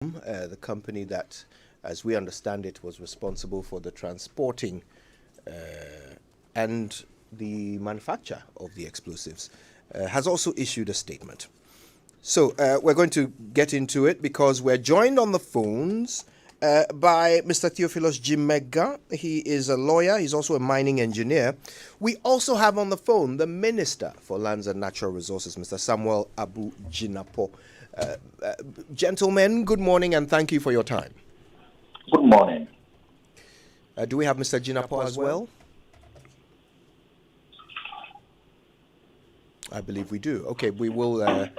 the company that, as we understand it, was responsible for the transporting and the manufacture of the explosives, has also issued a statement. So we're going to get into it because we're joined on the phones by Mr. Theophilus Jimega. He is a lawyer. He's also a mining engineer. We also have on the phone the Minister for Lands and Natural Resources, Mr. Samuel Abu Jinapo. Gentlemen, good morning and thank you for your time. Good morning. Do we have Mr. Jinapo as well? I believe we do. Okay, we will...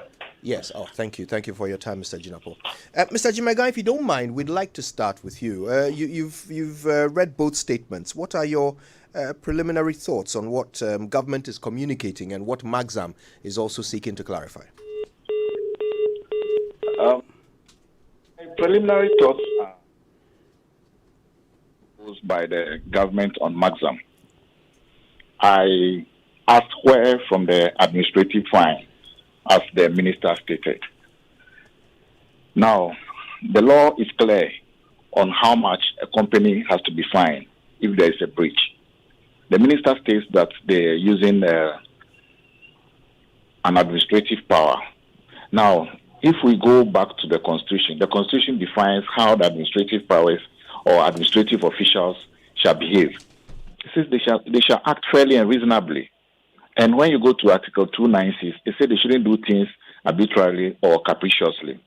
Yes. Oh, thank you. Thank you for your time, Mr. Jinapo. Mr. Jimega, if you don't mind, we'd like to start with you. You've read both statements. What are your preliminary thoughts on what government is communicating and what Maxam is also seeking to clarify? My preliminary thoughts are posed by the government on Maxam. I asked where from the administrative fine, as the minister stated. Now, the law is clear on how much a company has to be fined if there is a breach. The minister states that they're using an administrative power. Now, if we go back to the Constitution defines how the administrative powers or administrative officials shall behave. It says they shall act fairly and reasonably. And when you go to Article 296, it says they shouldn't do things arbitrarily or capriciously.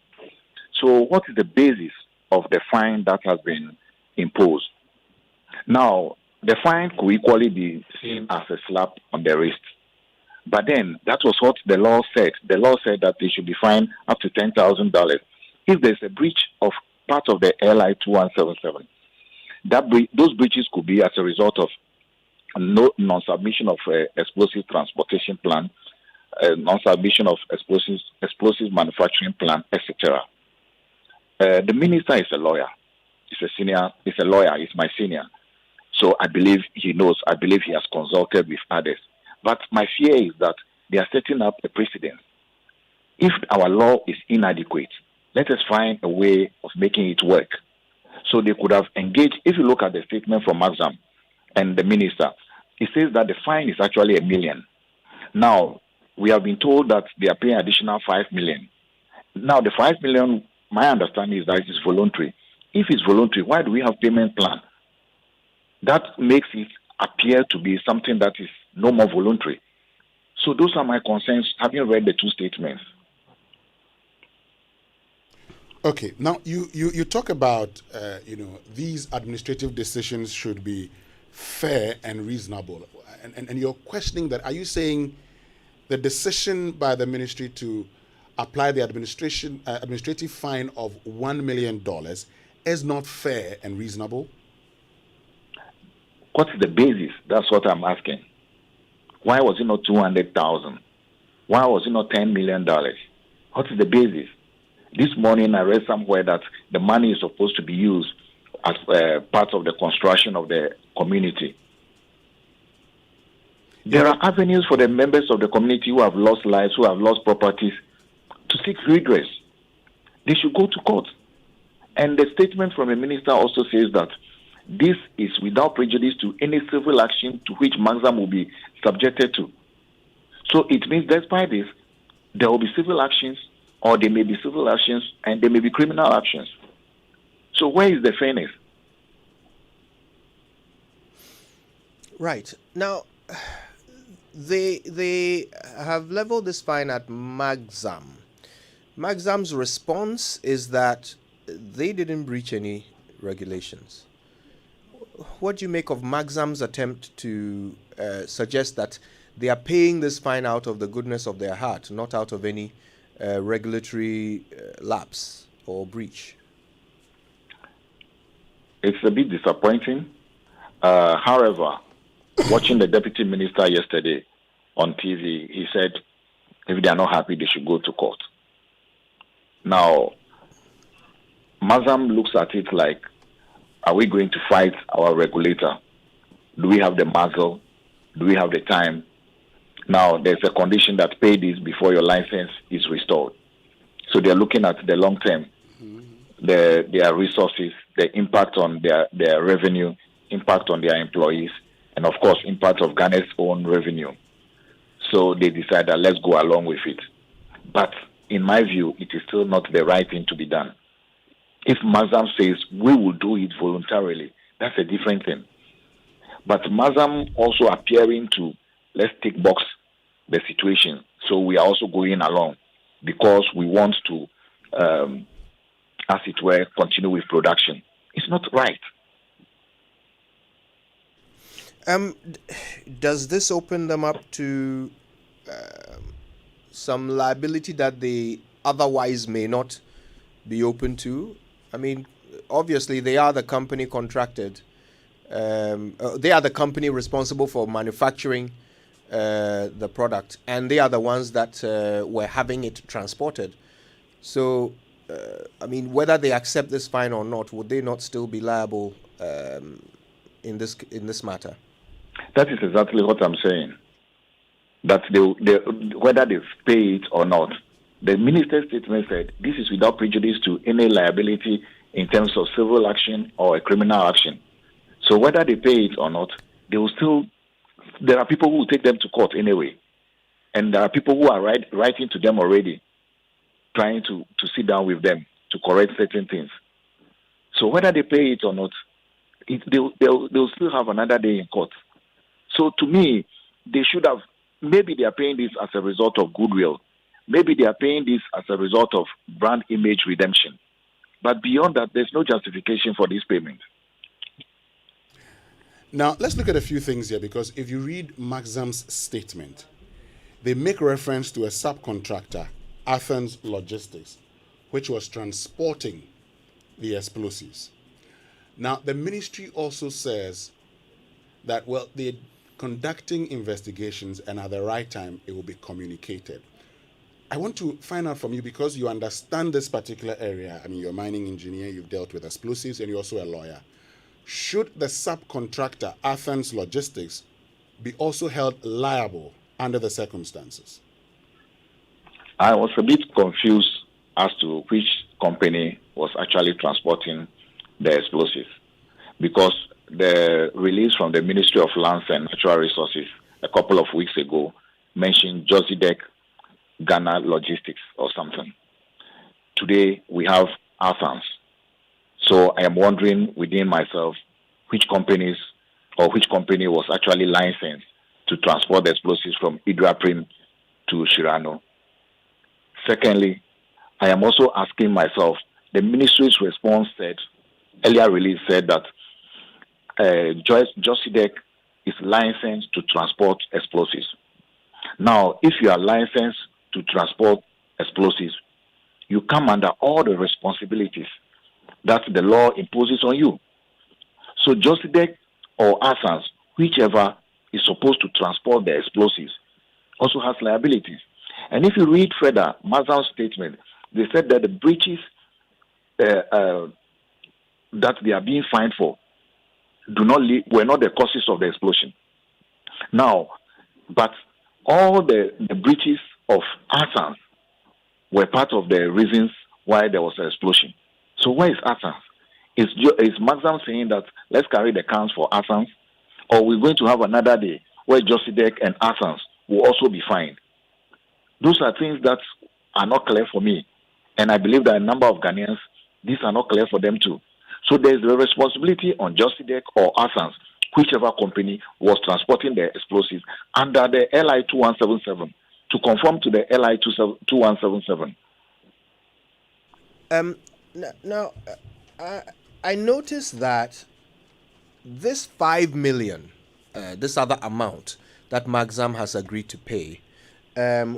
So what is the basis of the fine that has been imposed? Now, the fine could equally be seen as a slap on the wrist. But then, that was what the law said. The law said that they should be fined up to $10,000 if there's a breach of part of the LI 2177. Those breaches could be as a result of non-submission of explosive transportation plan, non-submission of explosive manufacturing plan, etc. The minister is a lawyer. He's a lawyer. He's my senior. So I believe he knows. I believe he has consulted with others. But my fear is that they are setting up a precedent. If our law is inadequate, let us find a way of making it work. So they could have engaged. If you look at the statement from Maxam and the minister, it says that the fine is actually $1 million. Now, we have been told that they are paying additional $5 million. Now, the $5 million, my understanding is that it is voluntary. If it's voluntary, why do we have payment plan? That makes it appear to be something that is no more voluntary. So those are my concerns, having read the two statements. Okay, now you talk about these administrative decisions should be fair and reasonable, and you're questioning that. Are you saying the decision by the ministry to apply the administrative fine of $1 million is not fair and reasonable? What is the basis? That's what I'm asking. Why was it not 200,000? Why was it not $10 million? What is the basis? This morning I read somewhere that the money is supposed to be used as part of the construction of the community. There are avenues for the members of the community who have lost lives, who have lost properties, to seek redress. They should go to court. And the statement from the minister also says that this is without prejudice to any civil action to which Maxam will be subjected to. So it means despite this, there will be civil actions, or there may be civil actions, and there may be criminal actions. So where is the fairness? Right. Now, they have leveled this fine at Maxam. Maxam's response is that they didn't breach any regulations. What do you make of Maxam's attempt to suggest that they are paying this fine out of the goodness of their heart, not out of any regulatory lapse or breach? It's a bit disappointing. However, watching the deputy minister yesterday on TV, he said if they are not happy, they should go to court. Now, Maxam looks at it like, are we going to fight our regulator? Do we have the muscle? Do we have the time? Now, there's a condition that pay this before your license is restored. So they're looking at the long term. their resources, the impact on their revenue, impact on their employees, and of course, impact of Ghana's own revenue. So they decided, let's go along with it. But in my view, it is still not the right thing to be done. If Mazam says we will do it voluntarily, that's a different thing. But Mazam also appearing to, let's tick box the situation. So we are also going along because we want to, as it were, continue with production. It's not right. Does this open them up to some liability that they otherwise may not be open to? I mean, obviously they are the company contracted. They are the company responsible for manufacturing the product, and they are the ones that were having it transported. So, I mean, whether they accept this fine or not, would they not still be liable in this matter? That is exactly what I'm saying. That whether they pay it or not, the minister's statement said this is without prejudice to any liability in terms of civil action or a criminal action. So whether they pay it or not, they will still. There are people who will take them to court anyway, and there are people who are writing to them already, trying to sit down with them to correct certain things. So whether they pay it or not, they'll still have another day in court. So to me, they should have, maybe they are paying this as a result of goodwill. Maybe they are paying this as a result of brand image redemption. But beyond that, there's no justification for this payment. Now, let's look at a few things here, because if you read Maxam's statement, they make reference to a subcontractor, Athens Logistics, which was transporting the explosives. Now, the ministry also says that, well, they're conducting investigations and at the right time it will be communicated. I want to find out from you, because you understand this particular area. I mean, you're a mining engineer, you've dealt with explosives, and you're also a lawyer. Should the subcontractor, Athens Logistics, be also held liable under the circumstances? I was a bit confused as to which company was actually transporting the explosives, because the release from the Ministry of Lands and Natural Resources a couple of weeks ago mentioned Josidek Ghana Logistics or something. Today we have Athens. So I am wondering within myself which company was actually licensed to transport the explosives from Idraprim to Shirano. Secondly, I am also asking myself, the ministry's response earlier release said that Josidek is licensed to transport explosives. Now, if you are licensed to transport explosives, you come under all the responsibilities that the law imposes on you. So Josidek or Athens, whichever is supposed to transport the explosives, also has liabilities. And if you read further Mazam's statement, they said that the breaches that they are being fined for were not the causes of the explosion. Now, but all the breaches of Athens were part of the reasons why there was an explosion. So where is Athens? Is Maxam saying that let's carry the cans for Athens, or we're going to have another day where Josidek and Athens will also be fined? Those are things that are not clear for me, and I believe that a number of Ghanaians, these are not clear for them too. So there's the responsibility on Josidek or Athens, whichever company was transporting the explosives under the LI 2177 to conform to the LI 2177. Now, I noticed that this 5 million, this other amount that Maxam has agreed to pay,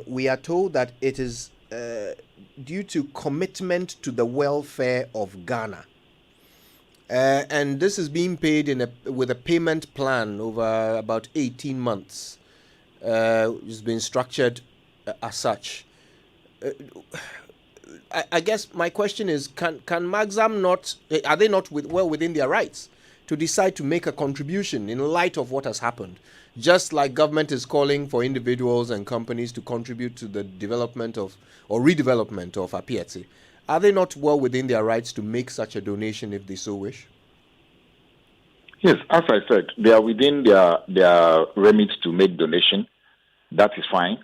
we are told that it is due to commitment to the welfare of Ghana. And this is being paid with a payment plan over about 18 months. It's been structured as such. I guess my question is, can Maxam not, are they not well within their rights to decide to make a contribution in light of what has happened? Just like government is calling for individuals and companies to contribute to the development of or redevelopment of Apieti, Are they not well within their rights to make such a donation if they so wish? Yes, as I said, they are within their remit to make donation. That is fine.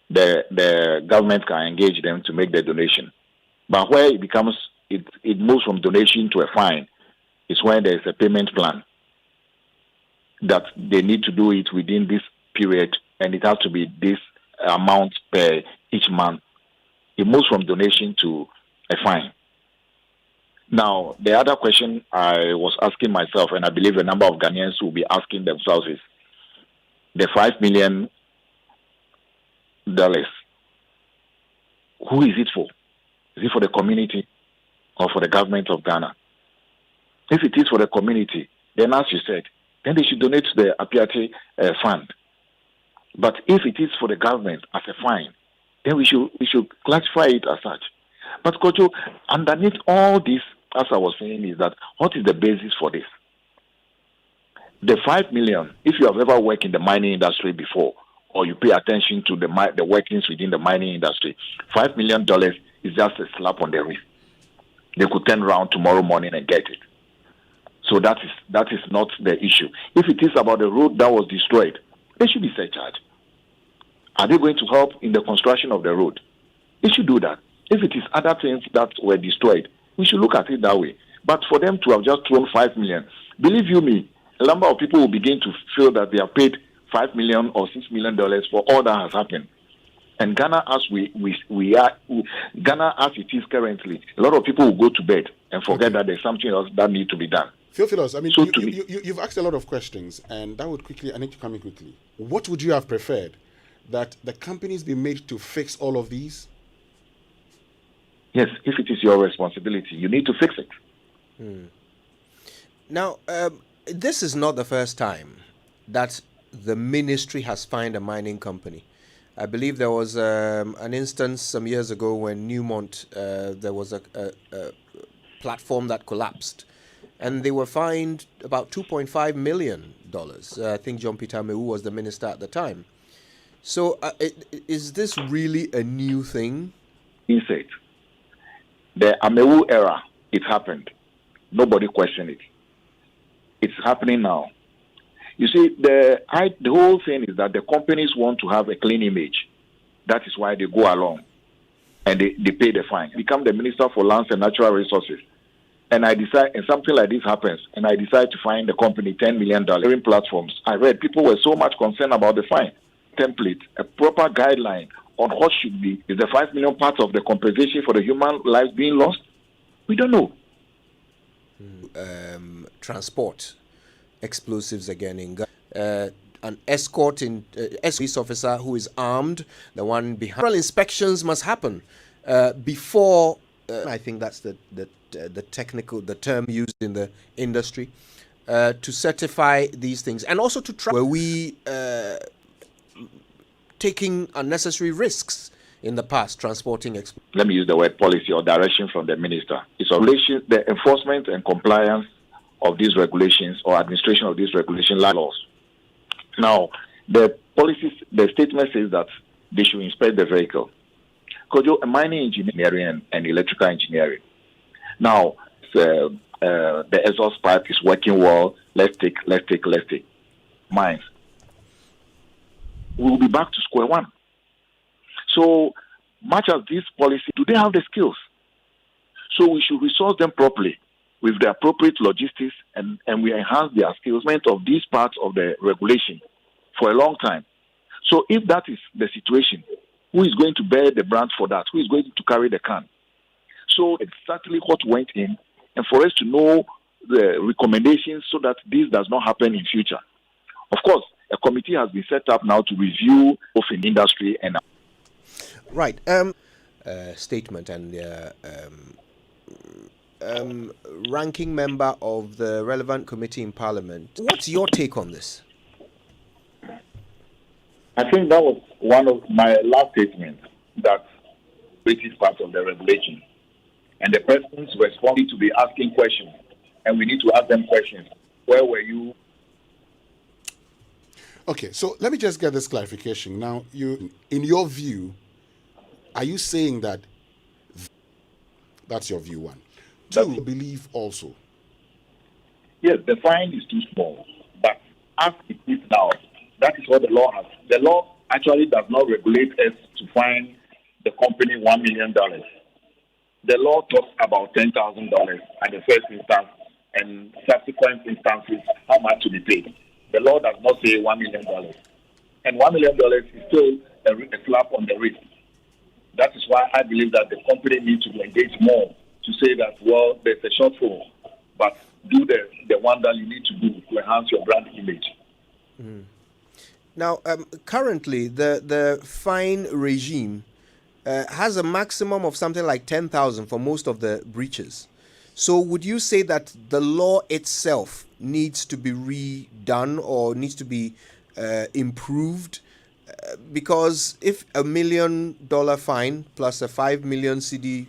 The government can engage them to make the donation. But where it moves from donation to a fine is when there is a payment plan that they need to do it within this period, and it has to be this amount per each month. It moves from donation to a fine. Now, the other question I was asking myself, and I believe a number of Ghanaians will be asking themselves, is the $5 million. Who is it for? Is it for the community or for the government of Ghana? If it is for the community, then as you said, then they should donate to the Apiate fund. But if it is for the government as a fine, then we should classify it as such. But Kojo, underneath all this, as I was saying, is that what is the basis for this? The 5 million, if you have ever worked in the mining industry before, or you pay attention to the workings within the mining industry, $5 million is just a slap on the wrist. They could turn around tomorrow morning and get it. So that is not the issue. If it is about the road that was destroyed, they should be surcharged. Are they going to help in the construction of the road? They should do that. If it is other things that were destroyed, we should look at it that way. But for them to have just thrown 5 million, believe you me, a number of people will begin to feel that they have paid $5 million or $6 million for all that has happened. And Ghana, as Ghana as it is currently, a lot of people will go to bed and forget that there's something else that needs to be done. Theophilus, I mean, So you've asked a lot of questions, and that would quickly, I need to come in quickly. What would you have preferred? That the companies be made to fix all of these? Yes, if it is your responsibility, you need to fix it. Now, this is not the first time that the ministry has fined a mining company. I believe there was an instance some years ago when Newmont, there was a platform that collapsed, and they were fined about $2.5 million. I think John Peter Amewu was the minister at the time. So is this really a new thing? Inside the Amewu era, it happened. Nobody questioned it. It's happening now. You see, the whole thing is that the companies want to have a clean image. That is why they go along and they pay the fine. Become the Minister for Lands and Natural Resources. And I decide, and something like this happens, and I decide to fine the company $10 million in platforms. I read people were so much concerned about the fine. Template, a proper guideline on what should be. Is the 5 million part of the compensation for the human lives being lost? We don't know. Transport explosives again in Ghana. An escort police officer who is armed, the one behind. Several inspections must happen before. I think that's the term used in the industry to certify these things, and also to try. Were we taking unnecessary risks in the past transporting? Let me use the word policy or direction from the minister. It's the enforcement and compliance of these regulations or administration of these regulation laws. Now, the policies, the statement says that they should inspect the vehicle. Kojo, mining engineering and electrical engineering. Now, the exhaust pipe is working well. Let's take. Mines. We'll be back to square one. So much as this policy, do they have the skills? So we should resource them properly with the appropriate logistics, and we enhance the skills of these parts of the regulation for a long time. So if that is the situation, who is going to bear the brunt for that? Who is going to carry the can? So exactly what went in, and for us to know the recommendations so that this does not happen in future. Of course, a committee has been set up now to review both in industry and. Right. Statement and ranking member of the relevant committee in Parliament. What's your take on this? I think that was one of my last statements, that it is part of the regulation. And the persons responding to be asking questions, and we need to ask them questions. Where were you? Okay, so let me just get this clarification. Now, in your view, are you saying that That's your view, one. Two, believe also. Yes, the fine is too small. But as it is now, that is what the law has. The law actually does not regulate us to fine the company $1 million. The law talks about $10,000 at the first instance and subsequent instances how much to be paid. The law does not say $1 million. And $1 million is still a slap on the wrist. That is why I believe that the company needs to engage more to say that, well, there's a shortfall, but do the one that you need to do to enhance your brand image. Mm. Now, currently, the fine regime has a maximum of something like 10,000 for most of the breaches. So would you say that the law itself needs to be redone or needs to be improved? Because if $1 million fine plus a 5 million CD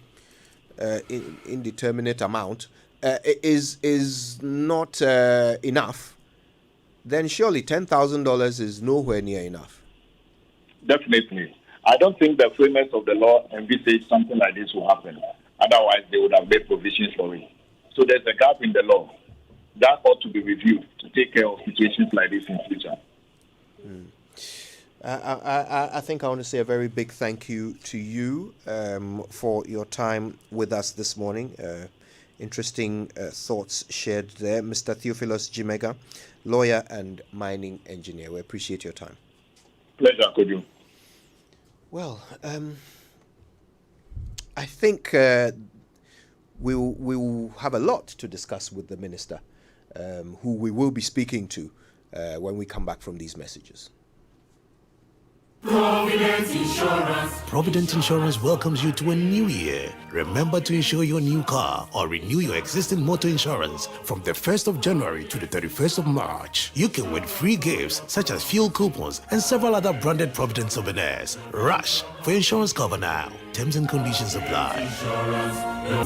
indeterminate amount is not enough, then surely $10,000 is nowhere near enough. Definitely. I don't think the framers of the law envisage something like this will happen. Otherwise, they would have made provisions for it. So there's a gap in the law that ought to be reviewed to take care of situations like this in future. I think I want to say a very big thank you to you for your time with us this morning. Interesting thoughts shared there. Mr. Theophilus Jimega, lawyer and mining engineer. We appreciate your time. Pleasure, Kodu. Well, I think we will have a lot to discuss with the minister, who we will be speaking to when we come back from these messages. Provident Insurance welcomes you to a new year. Remember to insure your new car or renew your existing motor insurance from the 1st of January to the 31st of March. You can win free gifts such as fuel coupons and several other branded Provident souvenirs. Rush for insurance cover now. Terms and conditions apply.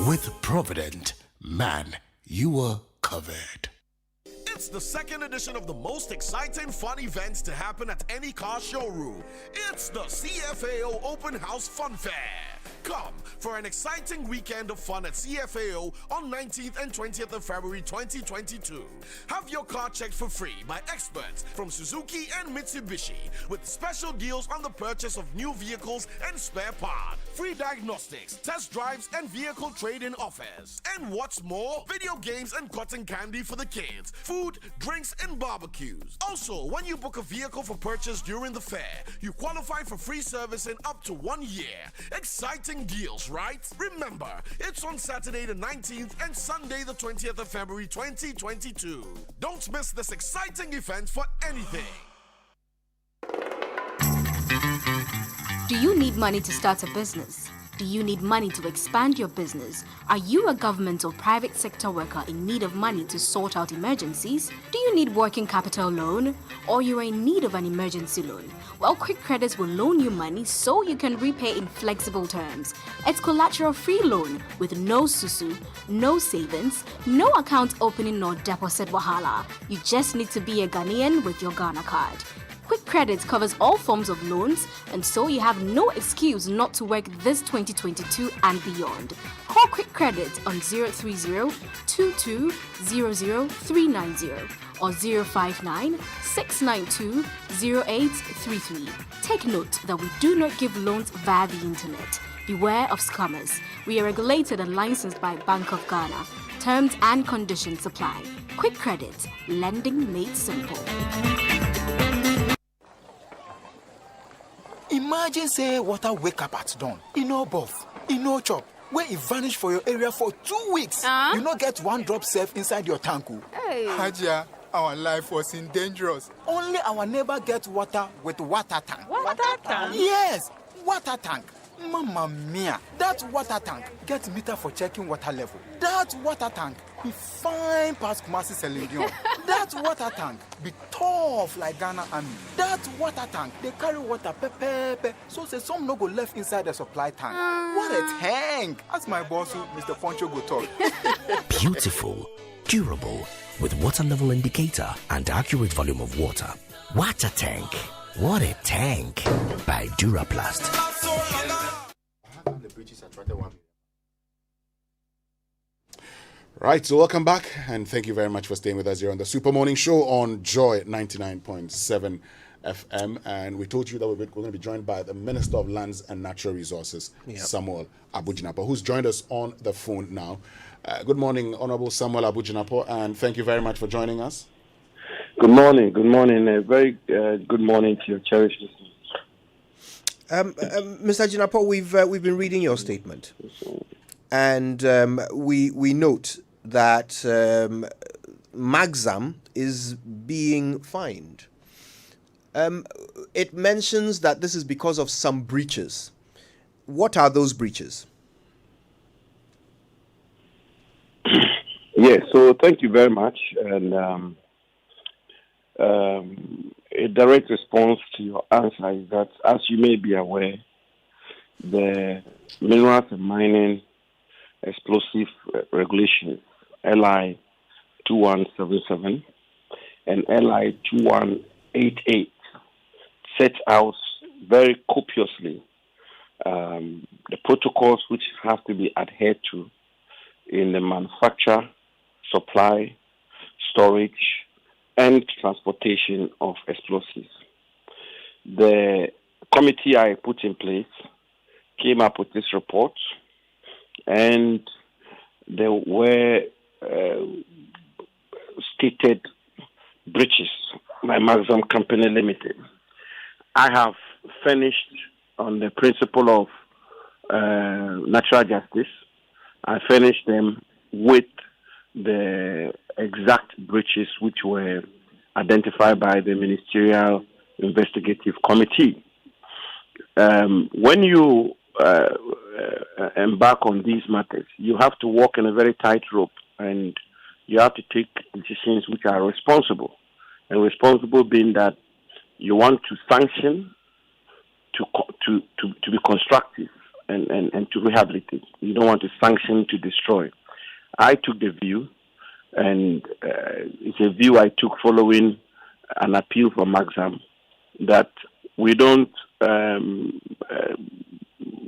With Provident, man, you are covered. It's the second edition of the most exciting fun events to happen at any car showroom. It's the CFAO Open House Fun Fair. Come for an exciting weekend of fun at CFAO on 19th and 20th of February 2022. Have your car checked for free by experts from Suzuki and Mitsubishi with special deals on the purchase of new vehicles and spare parts, free diagnostics, test drives, and vehicle trade-in offers. And what's more, video games and cotton candy for the kids, food, drinks, and barbecues. Also, when you book a vehicle for purchase during the fair, you qualify for free service in up to 1 year. Exciting deals, right? Remember, it's on Saturday the 19th and Sunday the 20th of February 2022. Don't miss this exciting event for anything. Do you need money to start a business? Do you need money to expand your business? Are you a government or private sector worker in need of money to sort out emergencies? Do you need working capital loan? Or you are in need of an emergency loan? Well, Quick Credits will loan you money so you can repay in flexible terms. It's collateral-free loan with no susu, no savings, no account opening nor deposit wahala. You just need to be a Ghanaian with your Ghana card. Quick Credit covers all forms of loans, and so you have no excuse not to work this 2022 and beyond. Call Quick Credit on 030-2200-390 or 059-692-0833. Take note that we do not give loans via the internet. Beware of scammers. We are regulated and licensed by Bank of Ghana. Terms and conditions apply. Quick Credit, lending made simple. Imagine say water wake up at dawn. E no buff, e no chop. Where e vanish for your area for 2 weeks. You no get one drop safe inside your tank. Hey. Hajia, our life was in dangerous. Only our neighbor gets water with water tank. Water tank? Yes, water tank. Mamma mia, that water tank gets meter for checking water level. That water tank be fine past Kumasi Selindion. That water tank be tough like Ghana Army. That water tank, they carry water pepe, so say some no go left inside the supply tank. What a tank! As my boss, Mr. Poncho, go talk. Beautiful, durable, with water level indicator and accurate volume of water. Water tank. What a tank! By Duraplast. The British attracted 1 million. Right, so welcome back, and thank you very much for staying with us here on the Super Morning Show on Joy 99.7 FM. And we told you that we're going to be joined by the Minister of Lands and Natural Resources, Samuel Abujinapo, who's joined us on the phone now. Good morning, Honorable Samuel Abujinapo, and thank you very much for joining us. Good morning. Good morning. A very good morning to your cherished listeners. Mr. Jinapo, we've been reading your statement, and we note that Magzam is being fined. It mentions that this is because of some breaches. What are those breaches? Yes, so thank you very much. And a direct response to your answer is that, as you may be aware, the Minerals and Mining Explosive Regulations, LI 2177 and LI 2188, set out very copiously the protocols which have to be adhered to in the manufacture, supply, storage, and transportation of explosives. The committee I put in place came up with this report, and there were stated breaches by Maxim Company Limited. I have finished on the principle of natural justice. I finished them with the exact breaches which were identified by the Ministerial Investigative Committee. When you embark on these matters, you have to walk in a very tight rope, and you have to take decisions which are responsible. And responsible being that you want to sanction, to be constructive, and to rehabilitate. You don't want to sanction to destroy. I took the view, and it's a view I took following an appeal from Maxam, that we don't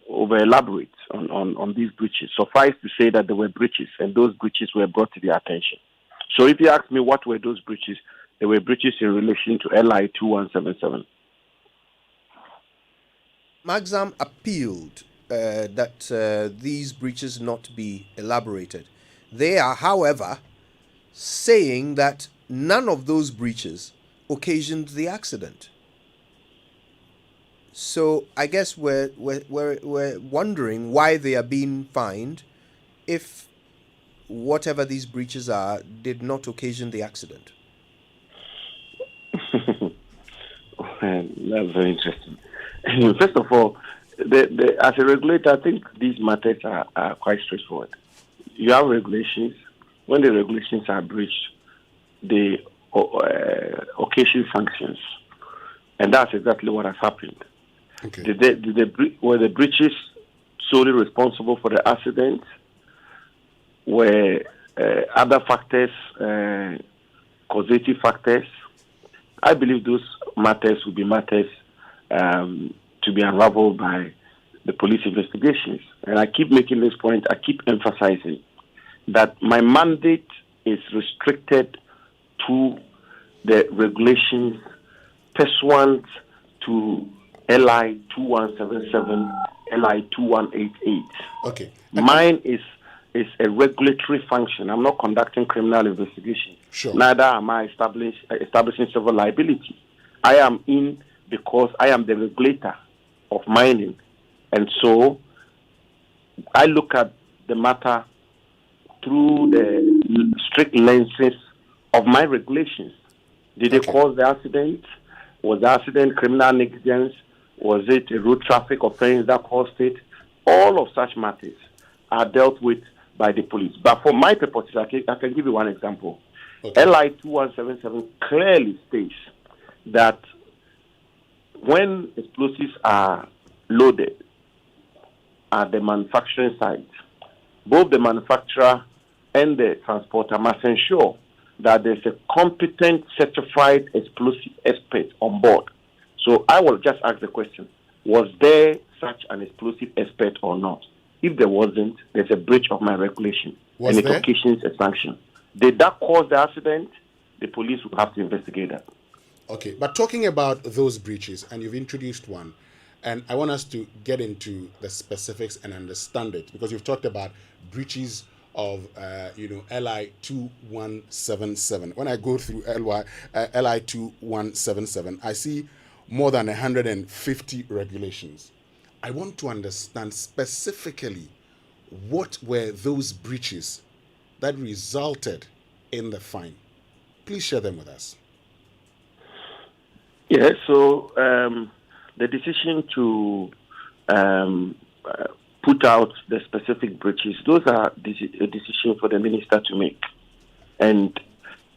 over-elaborate on these breaches. Suffice to say that there were breaches, and those breaches were brought to their attention. So if you ask me what were those breaches, there were breaches in relation to LI 2177. Maxam appealed that these breaches not be elaborated. They are, however, saying that none of those breaches occasioned the accident. So I guess we're wondering why they are being fined if whatever these breaches are did not occasion the accident. That's very interesting. First of all, as a regulator, I think these matters are quite straightforward. You have regulations. When the regulations are breached, they occasion sanctions. And that's exactly what has happened. Okay. Were the breaches solely responsible for the accident? Were other factors, causative factors? I believe those matters will be matters to be unraveled by the police investigations. And I keep making this point, I keep emphasizing that my mandate is restricted to the regulations pursuant to LI 2177, LI 2188. Okay. Mine is a regulatory function. I'm not conducting criminal investigation. Sure. Neither am I establishing civil liability. I am in because I am the regulator of mining. And so I look at the matter through the strict lenses of my regulations. Did they cause the accident? Was the accident criminal negligence? Was it a road traffic offense that caused it? All of such matters are dealt with by the police. But for my purposes, I can give you one example. Okay. LI 2177 clearly states that when explosives are loaded at the manufacturing site, both the manufacturer and the transporter must ensure that there's a competent, certified explosive expert on board. So I will just ask the question, was there such an explosive expert or not? If there wasn't, there's a breach of my regulation. Was and it there? occasions a sanction. Did that cause the accident? The police will have to investigate that. Okay, but talking about those breaches, and you've introduced one, and I want us to get into the specifics and understand it, because you've talked about breaches of, LI 2177. When I go through LI 2177, I see more than 150 regulations. I want to understand specifically what were those breaches that resulted in the fine. Please share them with us. Yeah, so the decision to put out the specific breaches, those are a decision for the minister to make. And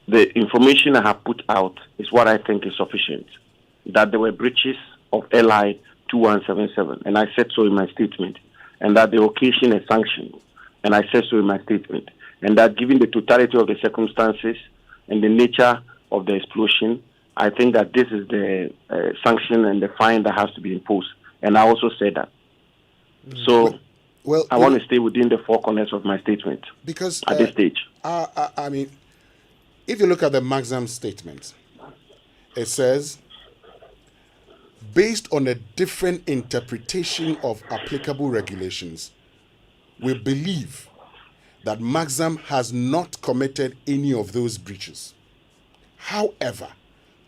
the information I have put out is what I think is sufficient, that there were breaches of LI 2177, and I said so in my statement, and that the occasion is sanctioned, and I said so in my statement, and that given the totality of the circumstances and the nature of the explosion, I think that this is the sanction and the fine that has to be imposed. And I also said that. So I want to stay within the four corners of my statement because at this stage. I mean, if you look at the Maxam statement, it says, based on a different interpretation of applicable regulations, we believe that Maxam has not committed any of those breaches. However,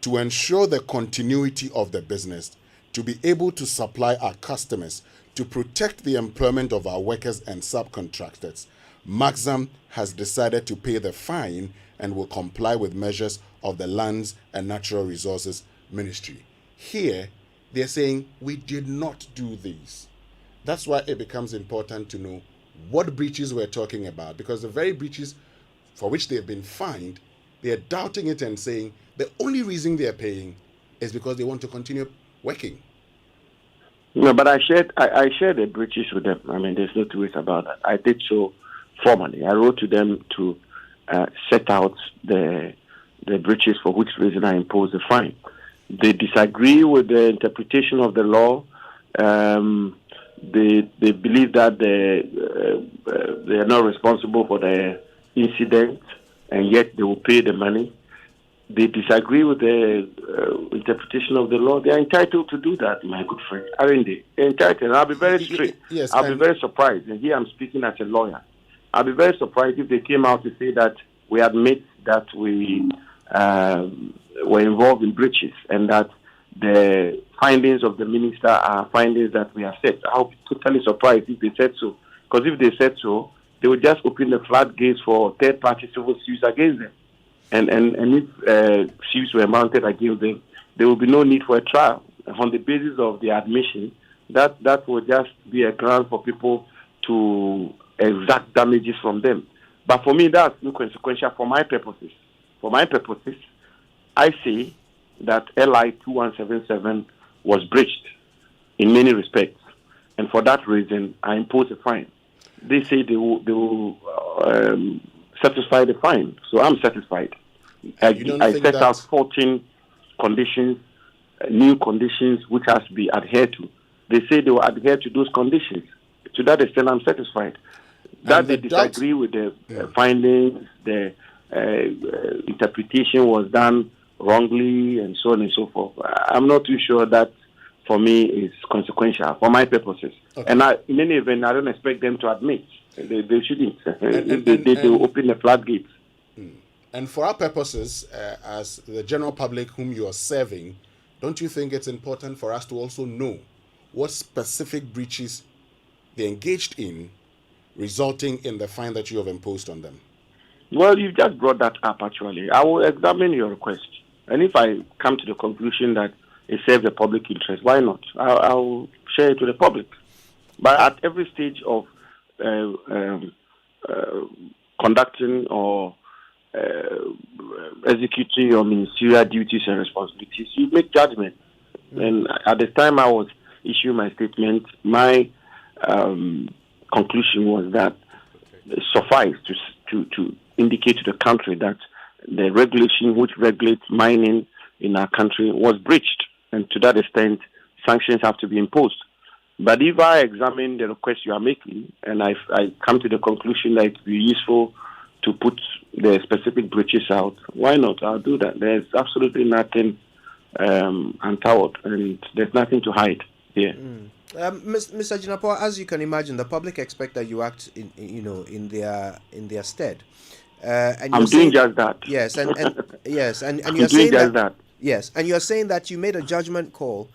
to ensure the continuity of the business, to be able to supply our customers, to protect the employment of our workers and subcontractors, Maxam has decided to pay the fine and will comply with measures of the Lands and Natural Resources Ministry. Here, they're saying we did not do these. That's why it becomes important to know what breaches we're talking about, because the very breaches for which they've been fined, they're doubting it and saying the only reason they're paying is because they want to continue working. No, but I shared the breaches with them. I mean, there's no two ways about that. I did so formally. I wrote to them to set out the breaches for which reason I imposed the fine. They disagree with the interpretation of the law. They believe that they are not responsible for the incident, and yet they will pay the money. They disagree with the interpretation of the law. They are entitled to do that, my good friend, aren't they? They're entitled. I'll be very straight. Yes, I'll be very surprised. And here I'm speaking as a lawyer. I'll be very surprised if they came out to say that we admit that we were involved in breaches and that the findings of the minister are findings that we have set. I'll be totally surprised if they said so. Because if they said so, they would just open the floodgates for third-party civil suits against them. And if suits were mounted against them, there will be no need for a trial. On the basis of the admission, that will just be a ground for people to exact damages from them. But for me, that's inconsequential for my purposes. For my purposes, I say that LI 2177 was breached in many respects. And for that reason, I impose a fine. They say they will satisfy the fine. So I'm satisfied. I set out 14 conditions, new conditions, which has to be adhered to. They say they will adhere to those conditions. To that extent, I'm satisfied. That they disagree with the findings, the interpretation was done wrongly, and so on and so forth. I'm not too sure that, for me, is consequential for my purposes. Okay. And in any event, I don't expect them to admit. They shouldn't. They will open the floodgates. And for our purposes, as the general public whom you are serving, don't you think it's important for us to also know what specific breaches they engaged in, resulting in the fine that you have imposed on them? Well, you just brought that up, actually. I will examine your request. And if I come to the conclusion that it serves the public interest, why not? I'll share it with the public. But at every stage of conducting or executing your ministerial duties and responsibilities, you make judgment. And at the time I was issuing my statement, my conclusion was that it sufficed to indicate to the country that the regulation which regulates mining in our country was breached. And to that extent, sanctions have to be imposed. But if I examine the request you are making and I come to the conclusion that it would be useful to put the specific breaches out, why not? I'll do that. There's absolutely nothing untoward, and there's nothing to hide here. Mr. Jinapor, as you can imagine, the public expect that you act in their stead. And I'm doing just that. Yes, and yes, and I'm you're doing saying just that. that. Yes, and you're saying that you made a judgment call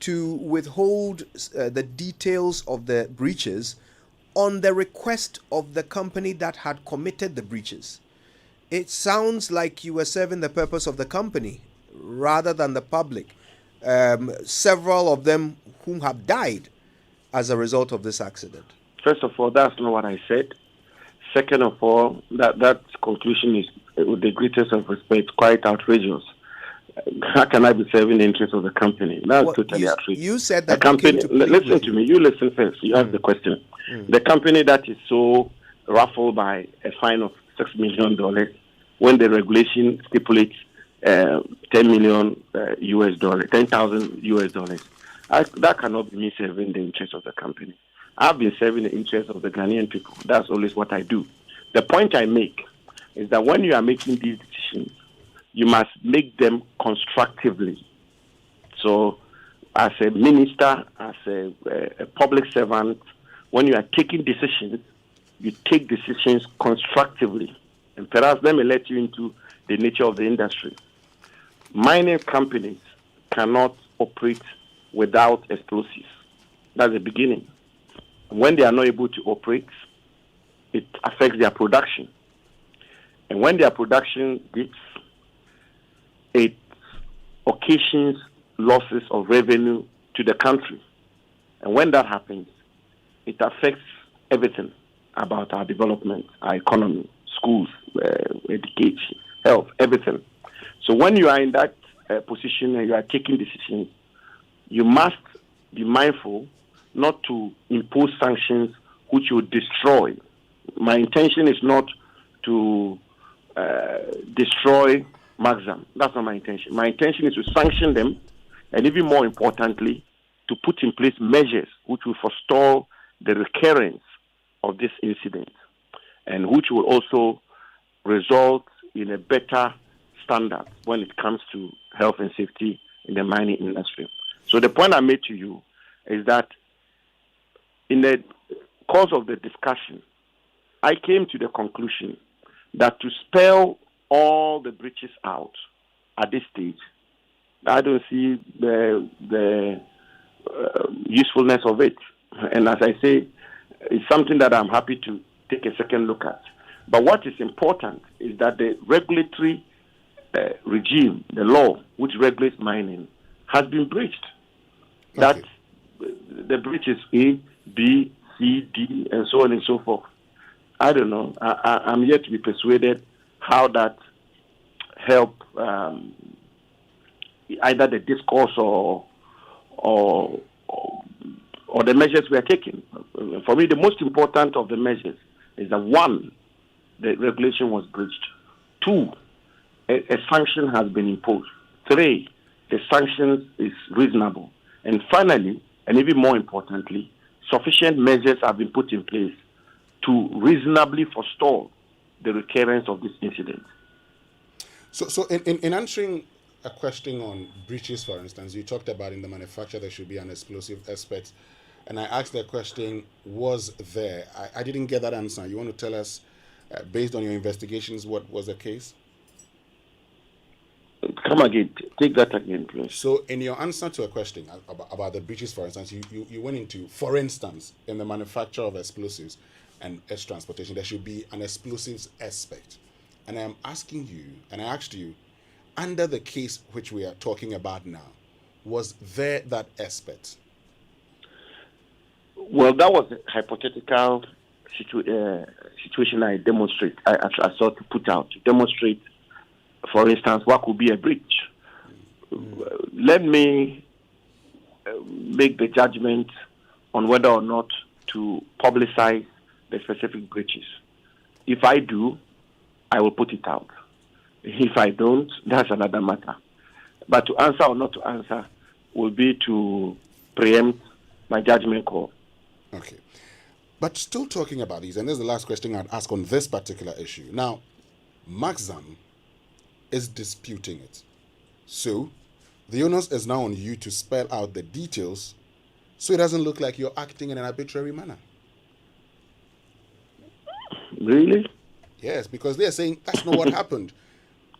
to withhold the details of the breaches on the request of the company that had committed the breaches. It sounds like you were serving the purpose of the company rather than the public. Several of them whom have died as a result of this accident. First of all, that's not what I said. Second of all, that conclusion is, with the greatest of respect, quite outrageous. How can I be serving the interests of the company? That's totally outrageous. You said that the company. You came to listen to me. You listen first. You ask the question. The company that is so ruffled by a fine of $6 million when the regulation stipulates $10 million US dollar, $10,000 US dollars. That cannot be me serving the interests of the company. I've been serving the interests of the Ghanaian people. That's always what I do. The point I make is that when you are making these decisions, you must make them constructively. So, as a minister, as a public servant, when you are taking decisions, you take decisions constructively. And perhaps let me let you into the nature of the industry. Mining companies cannot operate without explosives. That's the beginning. When they are not able to operate, it affects their production. And when their production dips, it occasions losses of revenue to the country. And when that happens, it affects everything about our development, our economy, schools, education, health, everything. So when you are in that position and you are taking decisions, you must be mindful not to impose sanctions which will destroy. My intention is not to destroy Maxam. That's not my intention. My intention is to sanction them, and even more importantly, to put in place measures which will forestall the recurrence of this incident, and which will also result in a better standard when it comes to health and safety in the mining industry. So the point I made to you is that in the course of the discussion, I came to the conclusion that to spell all the breaches out at this stage, I don't see the usefulness of it. And as I say, it's something that I'm happy to take a second look at. But what is important is that the regulatory regime, the law which regulates mining, has been breached. Okay. That the breach is A, B, C, D, and so on and so forth. I don't know. I'm yet to be persuaded how that help either the discourse or the measures we are taking. For me, the most important of the measures is that 1, the regulation was breached. 2, a sanction has been imposed. 3, the sanctions is reasonable. And finally, and even more importantly, sufficient measures have been put in place to reasonably forestall the recurrence of this incident. So in answering a question on breaches, for instance, you talked about in the manufacture there should be an explosive aspect. And I asked the question, was there? I didn't get that answer. You want to tell us, based on your investigations, what was the case? Come again. Take that again, please. So in your answer to a question about the breaches, for instance, you went into, for instance, in the manufacture of explosives and its transportation, there should be an explosives aspect. And I am asking you, and I asked you, under the case which we are talking about now, was there that aspect? Well, that was a hypothetical situation I sought to put out, to demonstrate, for instance, what could be a breach. Let me make the judgment on whether or not to publicize the specific breaches. If I do, I will put it out. If I don't, that's another matter. But to answer or not to answer will be to preempt my judgment call. Okay. But still talking about these, and this is the last question I'd ask on this particular issue. Now, Maxam is disputing it. So, the onus is now on you to spell out the details so it doesn't look like you're acting in an arbitrary manner. Really? Yes, because they're saying that's not what happened.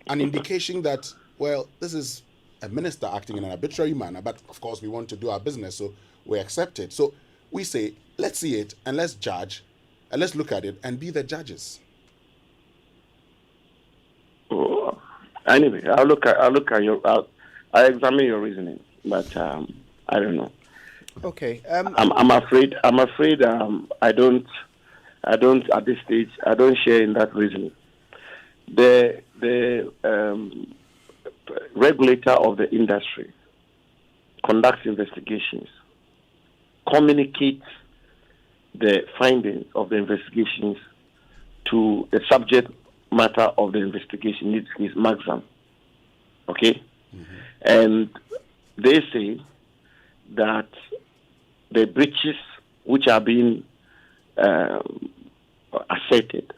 An indication that, well, this is a minister acting in an arbitrary manner, but of course we want to do our business, so we accept it. So we say, let's see it and let's judge and let's look at it and be the judges. Oh, anyway, I'll look at your, I examine your reasoning, but I don't know. Okay. I'm afraid I don't at this stage, I don't share in that reasoning. The regulator of the industry conducts investigations, communicates the findings of the investigations to the subject matter of the investigation, in this case, Maxam. Okay? Mm-hmm. And they say that the breaches which are being asserted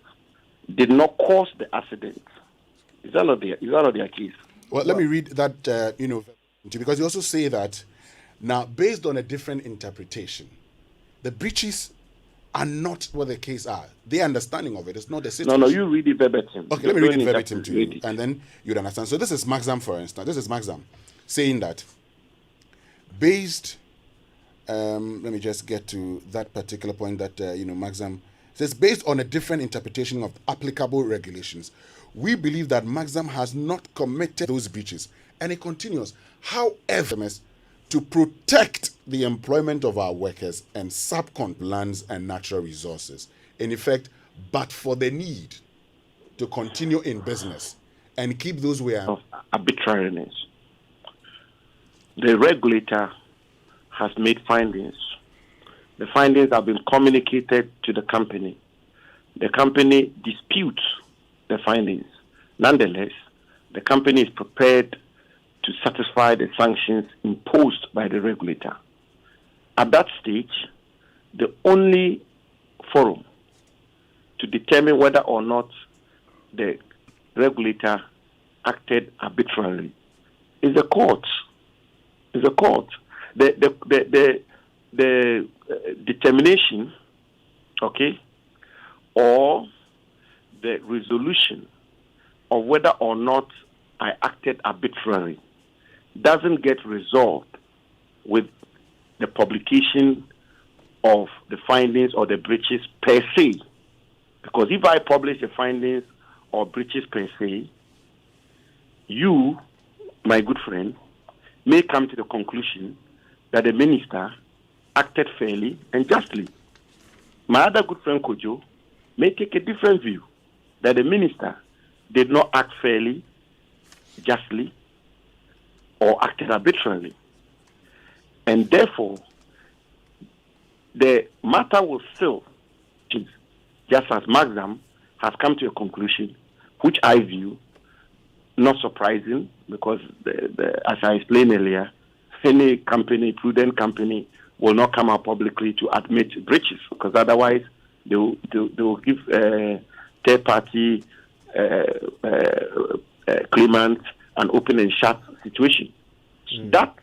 did not cause the accident. Is that not their case? Well, let me read that, because you also say that now, based on a different interpretation, the breaches are not what the case are. Their understanding of it is not the situation. No, you read it verbatim. Okay, let me read it verbatim to you, and then you'd understand. So this is Maxam, for instance. This is Maxam saying that based, let me just get to that particular point that, Maxam says, based on a different interpretation of applicable regulations, we believe that Maxam has not committed those breaches. And it continues, however, to protect the employment of our workers and subcon lands and natural resources. In effect, but for the need to continue in business and keep those we are. Of arbitrariness. The regulator has made findings. The findings have been communicated to the company. The company disputes the findings. Nonetheless, the company is prepared to satisfy the sanctions imposed by the regulator. At that stage, the only forum to determine whether or not the regulator acted arbitrarily is the court. The determination, okay, or the resolution of whether or not I acted arbitrarily doesn't get resolved with the publication of the findings or the breaches per se. Because if I publish the findings or breaches per se, you, my good friend, may come to the conclusion that the minister acted fairly and justly. My other good friend Kojo may take a different view, that the minister did not act fairly, justly, or acted arbitrarily. And therefore, the matter will still, just as Maxam has come to a conclusion, which I view not surprising, because as I explained earlier, any company, prudent company, will not come out publicly to admit breaches, because otherwise they will give third-party claimants an open and shut situation. That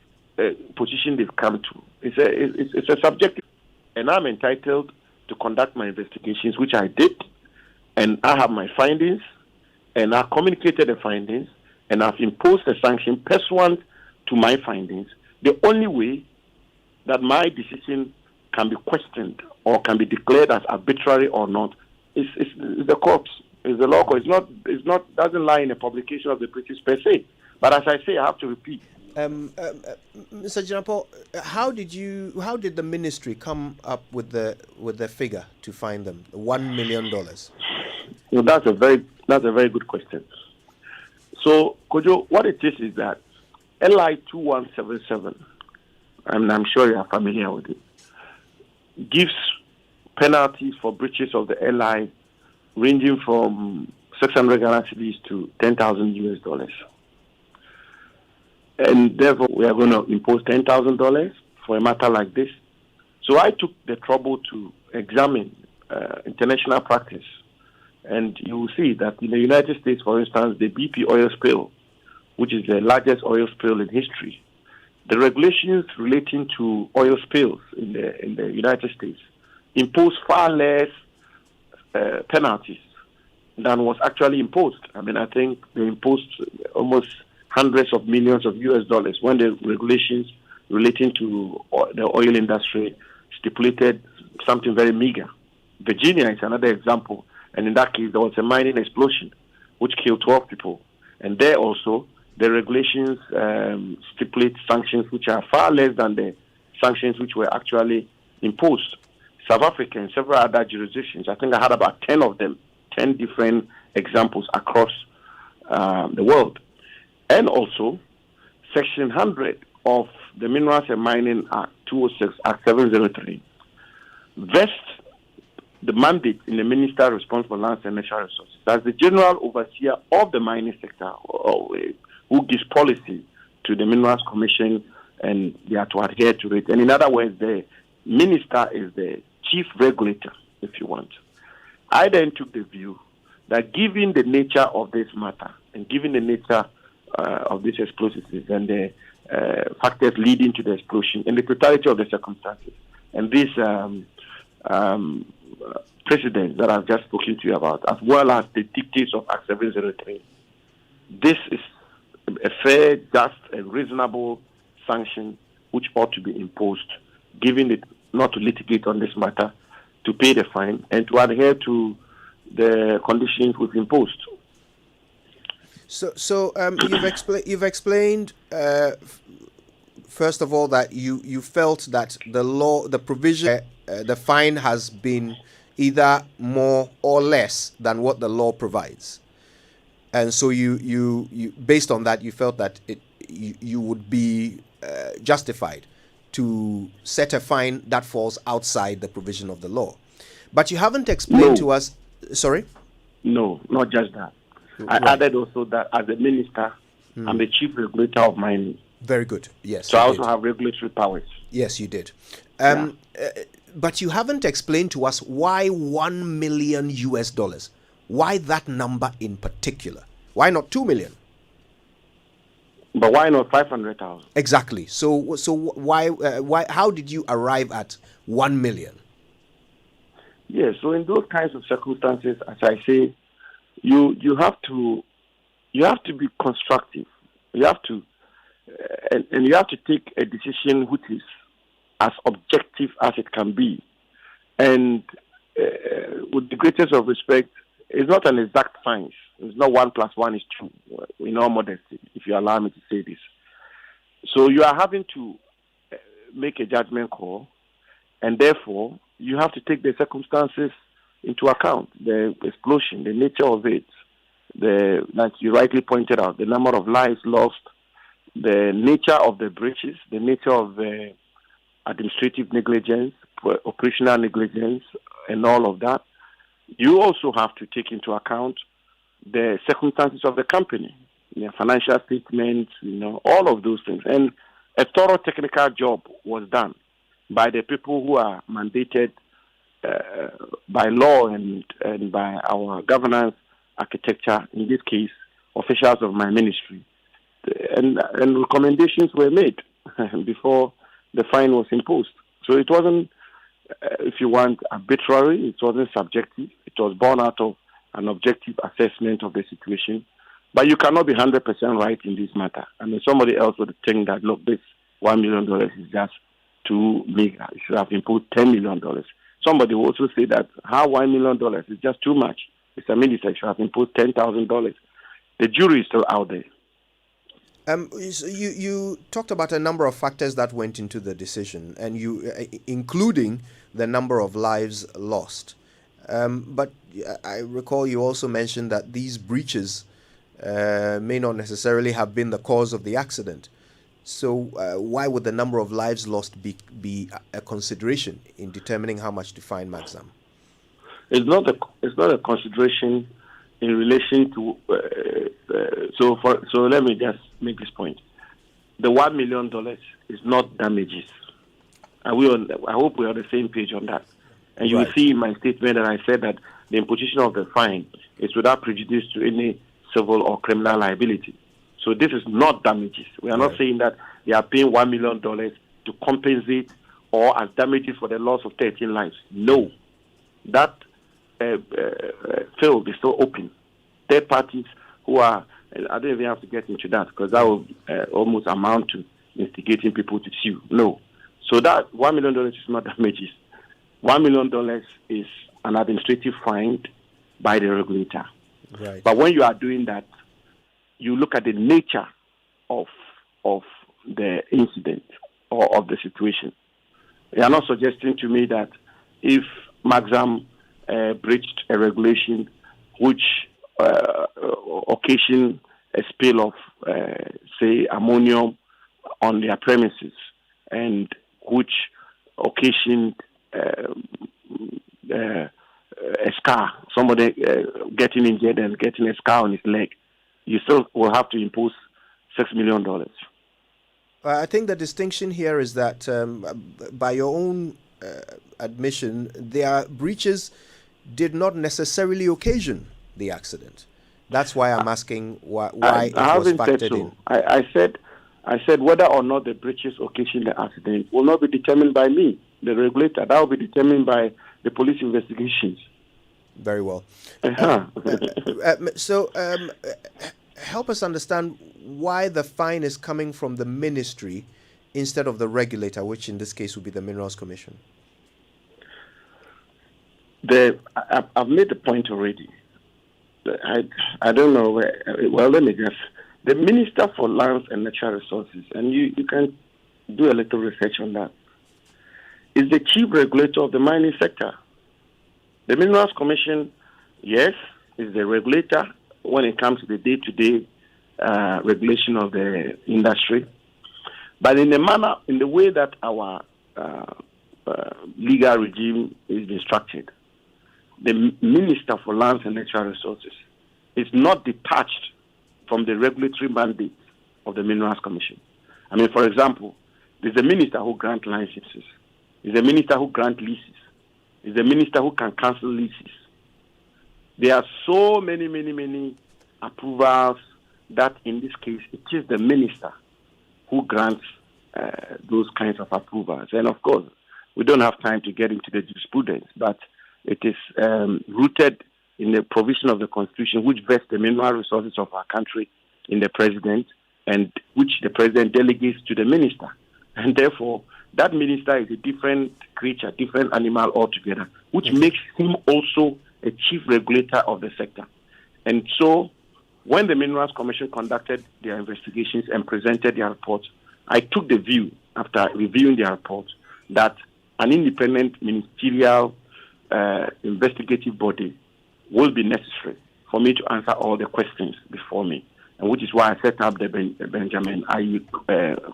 position they've come to, it's a subjective, and I'm entitled to conduct my investigations, which I did, and I have my findings, and I communicated the findings, and I've imposed a sanction pursuant to my findings. The only way that my decision can be questioned or can be declared as arbitrary or not is the court, is the law court. Doesn't lie in the publication of the breaches per se. But as I say, I have to repeat. Mr. Jinapo, how did the ministry come up with the figure to find them, $1 million? Well, that's a very good question. So, Kojo, what it is that LI 2177, and I'm sure you are familiar with it, gives penalties for breaches of the LI ranging from 600 Ghana cedis to $10,000 US. And therefore, we are going to impose $10,000 for a matter like this. So I took the trouble to examine international practice. And you will see that in the United States, for instance, the BP oil spill, which is the largest oil spill in history, the regulations relating to oil spills in the United States impose far less penalties than was actually imposed. I mean, I think they imposed almost hundreds of millions of US dollars when the regulations relating to the oil industry stipulated something very meager. Virginia is another example. And in that case, there was a mining explosion which killed 12 people. And there also, the regulations stipulate sanctions which are far less than the sanctions which were actually imposed. South Africa and several other jurisdictions, I think I had about 10 of them, 10 different examples across the world. And also, Section 100 of the Minerals and Mining Act 206, Act 703, vests the mandate in the Minister responsible for lands and natural resources as the general overseer of the mining sector, who gives policy to the Minerals Commission, and they are to adhere to it. And in other words, the minister is the chief regulator, if you want. I then took the view that given the nature of this matter and given the nature of these explosives and the factors leading to the explosion and the totality of the circumstances and this precedent that I've just spoken to you about, as well as the dictates of Act 703, this is a fair, just, and reasonable sanction which ought to be imposed, given it not to litigate on this matter, to pay the fine, and to adhere to the conditions we've imposed. So you've explained first of all that you felt that the provision, the fine has been either more or less than what the law provides, and so you based on that you felt that you would be justified to set a fine that falls outside the provision of the law. But you haven't explained to us. Sorry? No, not just that. I added also that as a minister, I'm the chief regulator of mining. Very good. Yes. So I also have regulatory powers. Yes, you did. But you haven't explained to us why $1 million US. Why that number in particular? Why not 2 million? But why not 500,000? Exactly. So why? How did you arrive at 1 million? Yes. So in those kinds of circumstances, as I say, you have to be constructive. You have to, and you have to take a decision which is as objective as it can be. And with the greatest of respect, it's not an exact science. It's not 1 + 1 is 2. In all modesty, if you allow me to say this. So you are having to make a judgment call, and therefore you have to take the circumstances into account. The explosion, the nature of it, like you rightly pointed out, the number of lives lost, the nature of the breaches, the nature of the administrative negligence, operational negligence, and all of that. You also have to take into account the circumstances of the company, financial statements, all of those things. And a thorough technical job was done by the people who are mandated by law and by our governance architecture, in this case, officials of my ministry. And recommendations were made before the fine was imposed. So it wasn't, if you want, arbitrary, it wasn't subjective. It was born out of an objective assessment of the situation. But you cannot be 100% right in this matter. I mean, somebody else would think that, look, this $1 million is just too meager. You should have imposed $10 million. Somebody will also say that how $1 million is just too much. Mr. Minister, you should have imposed $10,000. The jury is still out there. You talked about a number of factors that went into the decision, and including the number of lives lost. But I recall you also mentioned that these breaches may not necessarily have been the cause of the accident. So why would the number of lives lost be a consideration in determining how much to fine Magzam? It's not a consideration in relation to. So let me just make this point. The $1 million is not damages. I hope we're on the same page on that. And you will see in my statement that I said that the imposition of the fine is without prejudice to any civil or criminal liability. So this is not damages. We are not saying that they are paying $1 million to compensate or as damages for the loss of 13 lives. No. That field is still open. Third parties who are, I don't even have to get into that because that will almost amount to instigating people to sue. No. So that $1 million is not damages. $1 million is an administrative fine by the regulator. Right. But when you are doing that, you look at the nature of the incident or of the situation. You are not suggesting to me that if Maxam breached a regulation which occasioned a spill of, say, ammonium on their premises and which occasioned a scar, somebody getting injured and getting a scar on his leg, you still will have to impose $6 million. I think the distinction here is that by your own admission, their breaches did not necessarily occasion the accident. That's why I'm asking why it was factored in. I said whether or not the breaches occasioned the accident will not be determined by me, the regulator. That will be determined by the police investigations. Very well. So help us understand why the fine is coming from the ministry instead of the regulator, which in this case would be the Minerals Commission. I've made the point already. I don't know where. Well, let me guess. The Minister for Lands and Natural Resources, and you can do a little research on that, is the chief regulator of the mining sector. The Minerals Commission, yes, is the regulator when it comes to the day-to-day regulation of the industry. But in the way that our legal regime is structured, the Minister for Lands and Natural Resources is not detached from the regulatory mandate of the Minerals Commission. I mean, for example, there's a minister who grants licenses. There's a minister who grants leases. There's a minister who can cancel leases. There are so many approvals that in this case, it is the minister who grants those kinds of approvals. And of course, we don't have time to get into the jurisprudence, but it is rooted in the provision of the Constitution, which vests the mineral resources of our country in the president, and which the president delegates to the minister. And therefore, that minister is a different creature, different animal altogether, which makes him also a chief regulator of the sector. And so, when the Minerals Commission conducted their investigations and presented their report, I took the view, after reviewing their report, that an independent ministerial investigative body will be necessary for me to answer all the questions before me, and which is why I set up the Benjamin Ayi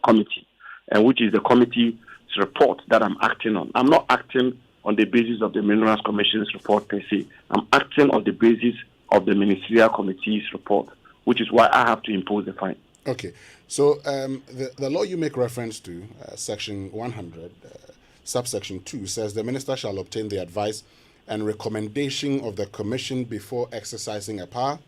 committee, and which is the committee's report that I'm acting on. I'm not acting on the basis of the Minerals Commission's report per se. I'm acting on the basis of the Ministerial Committee's report, which is why I have to impose the fine. Okay. So the law you make reference to, Section 100, subsection 2, says the minister shall obtain the advice and recommendation of the commission before exercising a power,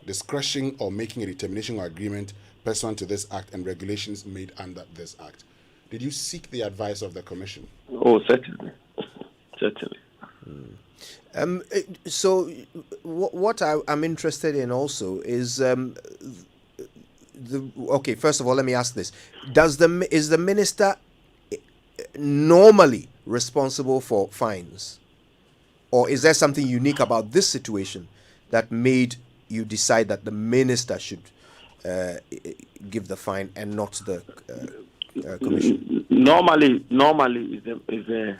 discretion, or making a determination or agreement pursuant to this act and regulations made under this act. Did you seek the advice of the commission? Oh, certainly. Certainly. So what I'm interested in also is okay, first of all, let me ask this. Is the minister normally responsible for fines? Or is there something unique about this situation that made you decide that the minister should give the fine and not the commission? Normally is the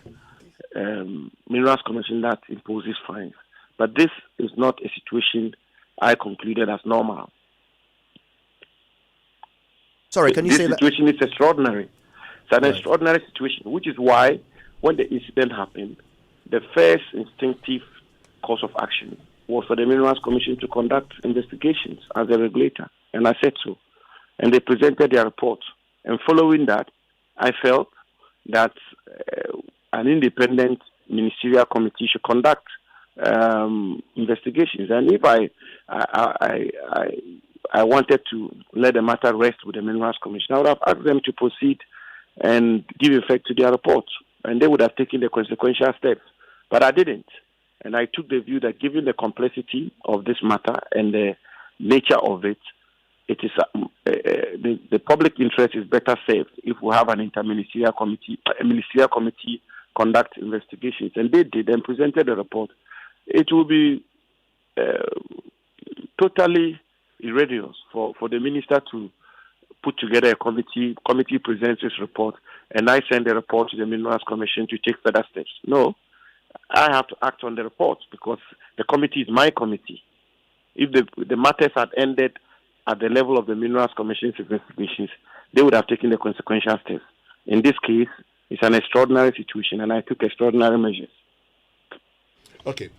Minerals Commission that imposes fines. But this is not a situation I concluded as normal. Sorry, can you say that? This situation is extraordinary. It's an extraordinary situation, which is why when the incident happened, the first instinctive course of action was for the Minerals Commission to conduct investigations as a regulator, and I said so. And they presented their report. And following that, I felt that an independent ministerial committee should conduct investigations. And if I wanted to let the matter rest with the Minerals Commission, I would have asked them to proceed and give effect to their report, and they would have taken the consequential steps. But I didn't. And I took the view that given the complexity of this matter and the nature of it, it is the public interest is better served if we have an interministerial committee, a ministerial committee conduct investigations. And they did and presented a report. It will be totally irreligious for the minister to put together a committee presents its report, and I send the report to the Minerals Commission to take further steps. No, I have to act on the report because the committee is my committee. If the matters had ended at the level of the Minerals Commission's investigations, they would have taken the consequential steps. In this case, it's an extraordinary situation, and I took extraordinary measures. Okay.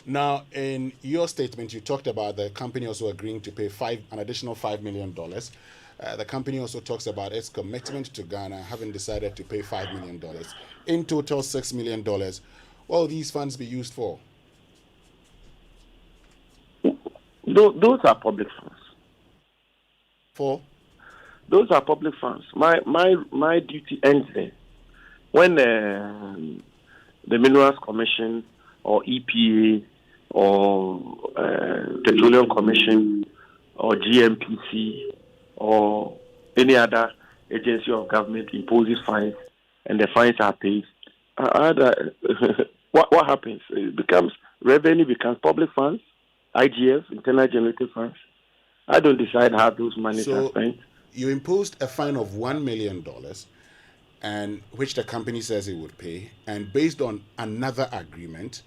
Now, in your statement, you talked about the company also agreeing to pay an additional $5 million. The company also talks about its commitment to Ghana, having decided to pay $5 million. In total, $6 million. What will these funds be used for? Those are public funds. For? Those are public funds. My duty ends there. When the Minerals Commission or EPA or Petroleum Commission or GMPC or any other agency of government imposes fines and the fines are paid, what happens? It becomes revenue, becomes public funds, IGF, internal generated funds. I don't decide how those monies are spent. You imposed a fine of $1 million, and which the company says it would pay, and based on another agreement,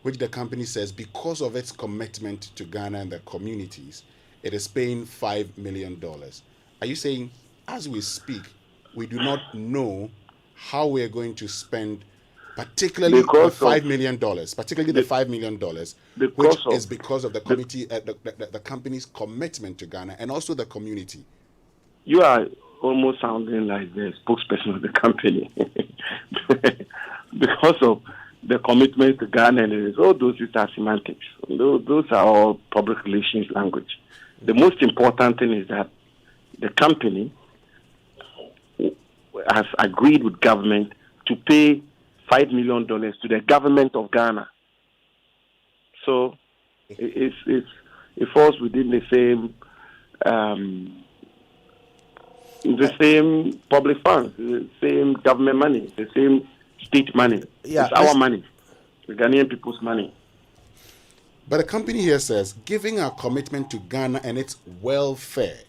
which the company says because of its commitment to Ghana and the communities, it is paying $5 million. Are you saying, as we speak, we do not know how we are going to spend, particularly the $5 million, which is because of the committee, the company's commitment to Ghana and also the community? You are almost sounding like the spokesperson of the company because of the commitment to Ghana and all those are semantics. Those are all public relations language. The most important thing is that the company has agreed with government to pay $5 million to the government of Ghana. So it falls within the same public funds, the same government money, the same state money. Yeah, it's our money, the Ghanaian people's money. But the company here says, giving our commitment to Ghana and its welfare,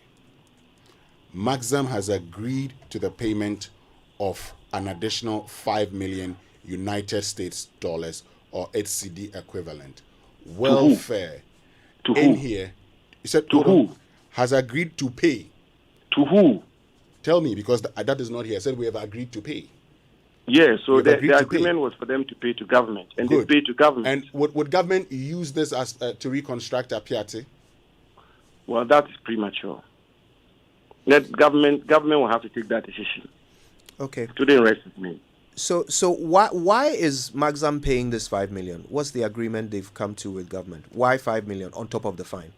Maxam has agreed to the payment of an additional $5 million United States dollars or its CD equivalent. Welfare. To who? In here, you said to who? Has agreed to pay. To who? Tell me, because that is not here. I said we have agreed to pay. Yeah, so the agreement was for them to pay to government, and Good. they pay to government. And would government use this as to reconstruct Apiati? Well, that is premature. That government will have to take that decision. Okay. Today rest with me. So why is Maxam paying this $5 million? What's the agreement they've come to with government? Why $5 million on top of the fine?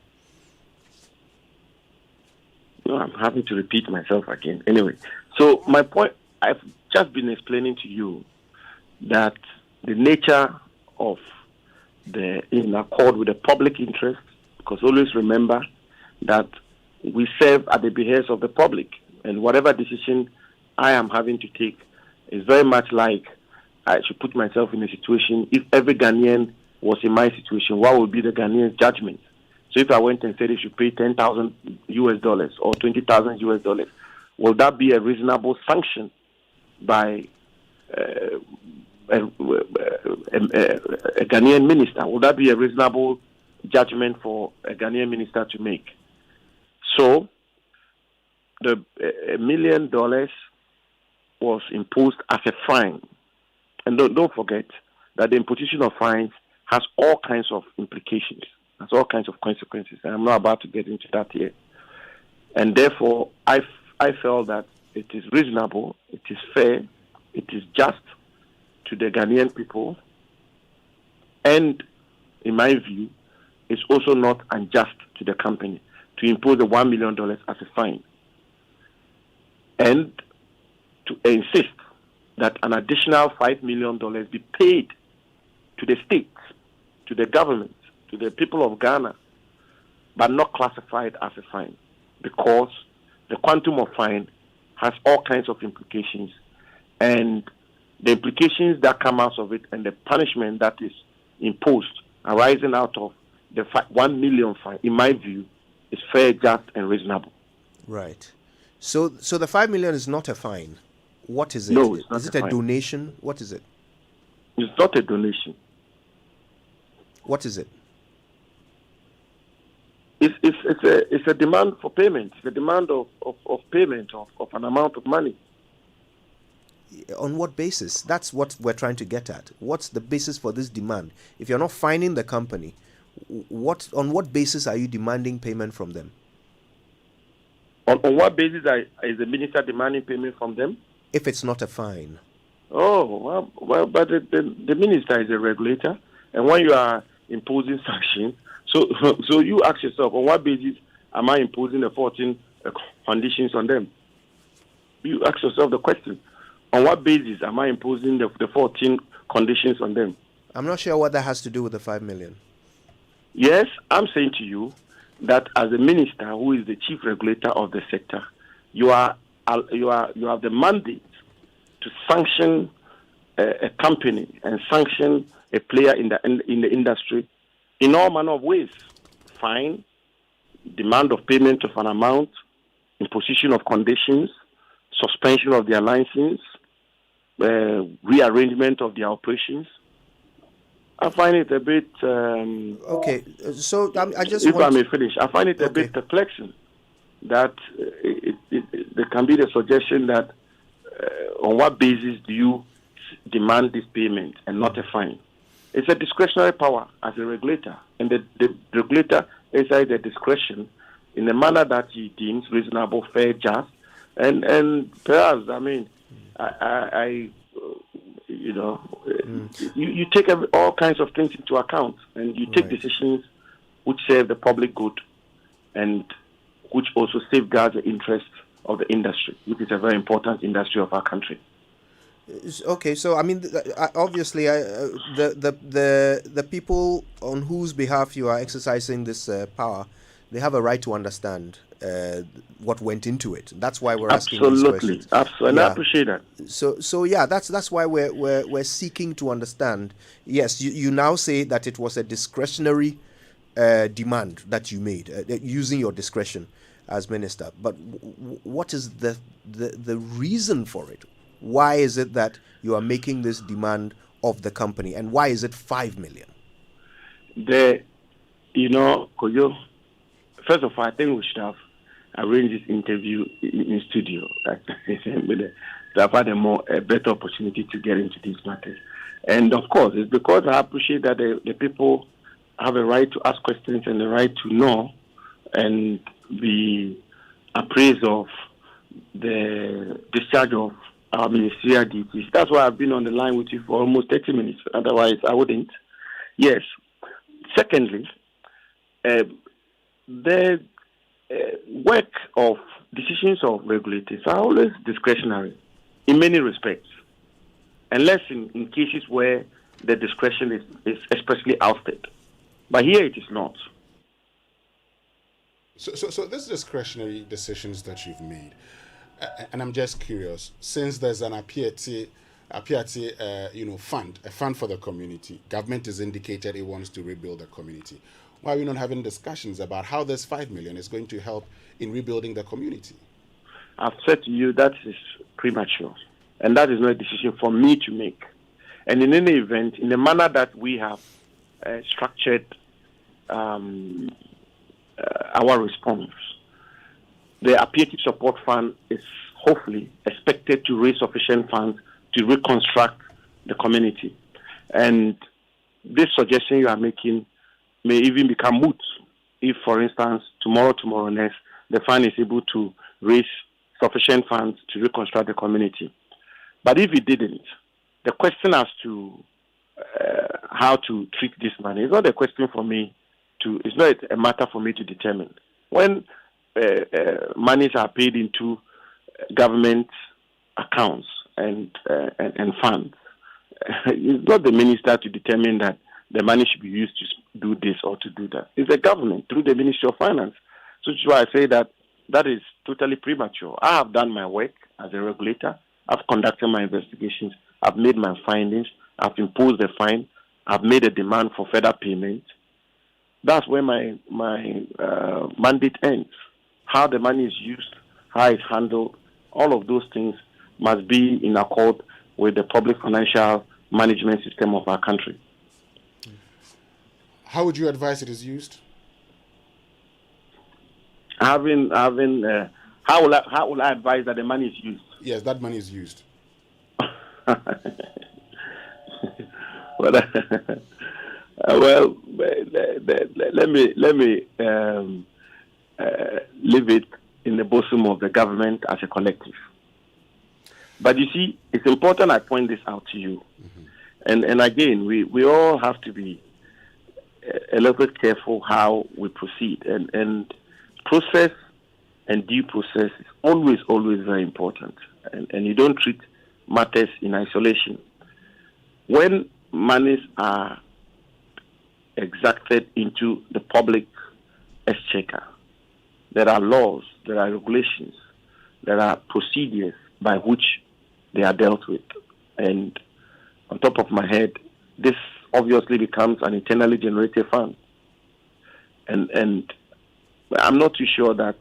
No, I'm having to repeat myself again. Anyway, so my point, I've just been explaining to you that the nature of in accord with the public interest, because always remember that we serve at the behest of the public, and whatever decision I am having to take is very much like I should put myself in a situation. If every Ghanaian was in my situation, what would be the Ghanaian's judgment? So if I went and said they should pay $10,000 or $20,000, will that be a reasonable sanction by a Ghanaian minister? Will that be a reasonable judgment for a Ghanaian minister to make? So the $1 million was imposed as a fine. And don't forget that the imposition of fines has all kinds of implications, has all kinds of consequences. And I'm not about to get into that here. And therefore, I felt that it is reasonable, it is fair it is just to the Ghanaian people, and in my view, it's also not unjust to the company to impose the $1 million as a fine, and to insist that an additional $5 million be paid to the states, to the government, to the people of Ghana, but not classified as a fine, because the quantum of fine has all kinds of implications, and the implications that come out of it and the punishment that is imposed arising out of the 1 million fine, in my view, is fair, just, and reasonable. Right. So the 5 million is not a fine. What is it? No, it's not is it a a fine. donation? What is it? It's not a donation. What is it? It's a demand for payment. It's a demand of payment of an amount of money. On what basis? That's what we're trying to get at. What's the basis for this demand? If you're not fining the company, on what basis are you demanding payment from them? On what basis is the minister demanding payment from them? If it's not a fine. Oh, well, but the minister is a regulator, and when you are imposing sanctions, so you ask yourself, on what basis am I imposing the 14 conditions on them? You ask yourself the question. On what basis am I imposing the 14 conditions on them? I'm not sure what that has to do with the 5 million. Yes, I'm saying to you that as a minister who is the chief regulator of the sector, you have the mandate to sanction a company and sanction a player in the industry in all manner of ways: fine, demand of payment of an amount, imposition of conditions, suspension of their license, rearrangement of their operations. I find it a bit. Okay, so I just if want. I may finish, I find it a bit perplexing that there can be the suggestion that on what basis do you demand this payment and not a fine? It's a discretionary power as a regulator, and the regulator exercises the discretion in the manner that he deems reasonable, fair, just, and perhaps, I mean, you take all kinds of things into account, and you take decisions which serve the public good and which also safeguard the interests of the industry, which is a very important industry of our country. Okay, so I mean, obviously, the people on whose behalf you are exercising this power, they have a right to understand what went into it. That's why we're asking these questions. Absolutely, yeah. I appreciate that. So yeah, that's why we're seeking to understand. Yes, you now say that it was a discretionary demand that you made using your discretion as minister. But what is the reason for it? Why is it that you are making this demand of the company, and why is it 5 million? Kojo, first of all, I think we should have arranged this interview in studio to have had a better opportunity to get into these matters. And of course, it's because I appreciate that the people have a right to ask questions and the right to know and be appraised of the discharge of our ministerial duties. That's why I've been on the line with you for almost 30 minutes. Otherwise, I wouldn't. Yes. Secondly, the work of decisions of regulators are always discretionary in many respects, unless in cases where the discretion is expressly ousted. But here it is not. So these discretionary decisions that you've made, and I'm just curious, since there's an Apiati fund, a fund for the community, government has indicated it wants to rebuild the community. Why are we not having discussions about how this 5 million is going to help in rebuilding the community? I've said to you that is premature, and that is not a decision for me to make. And in any event, in the manner that we have structured our response, the Appeative Support Fund is hopefully expected to raise sufficient funds to reconstruct the community. And this suggestion you are making may even become moot if, for instance, tomorrow next, the fund is able to raise sufficient funds to reconstruct the community. But if he didn't, the question as to how to treat this money is not a question for me to. It's not a matter for me to determine. When monies are paid into government accounts and funds, it's not the minister to determine that the money should be used to do this or to do that. It's the government through the Ministry of Finance. So that's why I say that is totally premature. I have done my work as a regulator. I've conducted my investigations. I've made my findings. I've imposed a fine. I've made a demand for further payment. That's where my mandate ends. How the money is used, how it's handled, all of those things must be in accord with the public financial management system of our country. How would you advise it is used? How will I advise that the money is used? Yes, that money is used. Well, let me leave it in the bosom of the government as a collective. But you see, it's important I point this out to you. Mm-hmm. And again, we all have to be a little bit careful how we proceed. And process and due process is always very important. And you don't treat matters in isolation. When monies are exacted into the public exchequer, there are laws, there are regulations, there are procedures by which they are dealt with. And on top of my head, this obviously becomes an internally generated fund. And I'm not too sure that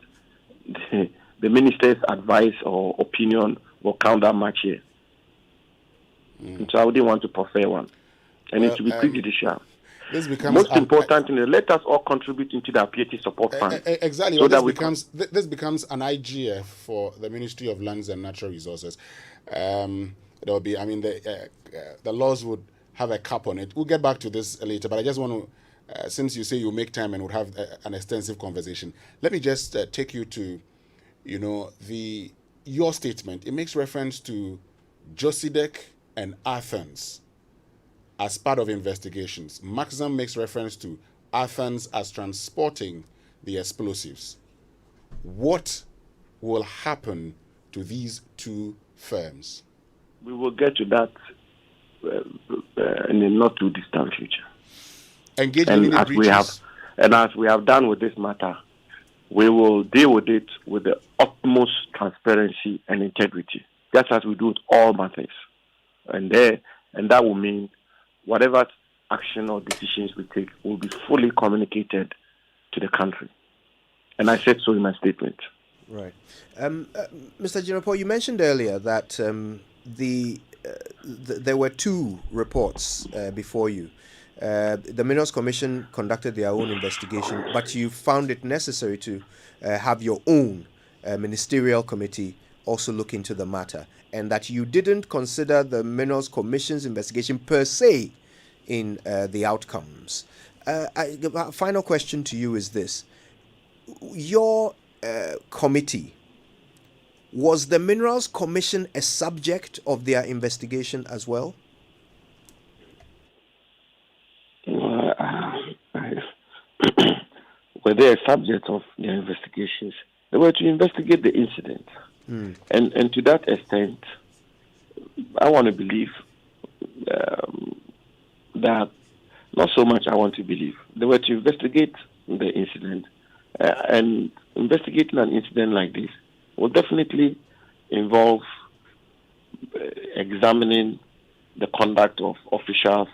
the minister's advice or opinion will count that much here. So I wouldn't want to prefer one. And it should be prejudicial. This becomes most important, let us all contribute into the piety support fund. Exactly. So well, this becomes an IGF for the Ministry of Lands and Natural Resources. There will be, the laws would have a cap on it. We'll get back to this later, but I just want to, since you say you'll make time and we'll have an extensive conversation, let me just take you to, your statement. It makes reference to Josidek and Athens as part of investigations. Maxam makes reference to Athens as transporting the explosives. What will happen to these two firms? We will get to that in a not too distant future. Engaging in breaches. As we have done with this matter, we will deal with it with the utmost transparency and integrity, just as we do with all matters. And that will mean whatever action or decisions we take will be fully communicated to the country. And I said so in my statement. Right. Mr. Jinapo, you mentioned earlier that there were two reports before you. The Minerals Commission conducted their own investigation, but you found it necessary to have your own ministerial committee also look into the matter, and that you didn't consider the Minerals Commission's investigation per se in the outcomes. Final question to you is this. Your committee, was the Minerals Commission a subject of their investigation as well? Were they a subject of their investigations? They were to investigate the incident. And to that extent, I want to believe that, not so much I want to believe, they were to investigate the incident. And investigating an incident like this will definitely involve examining the conduct of officials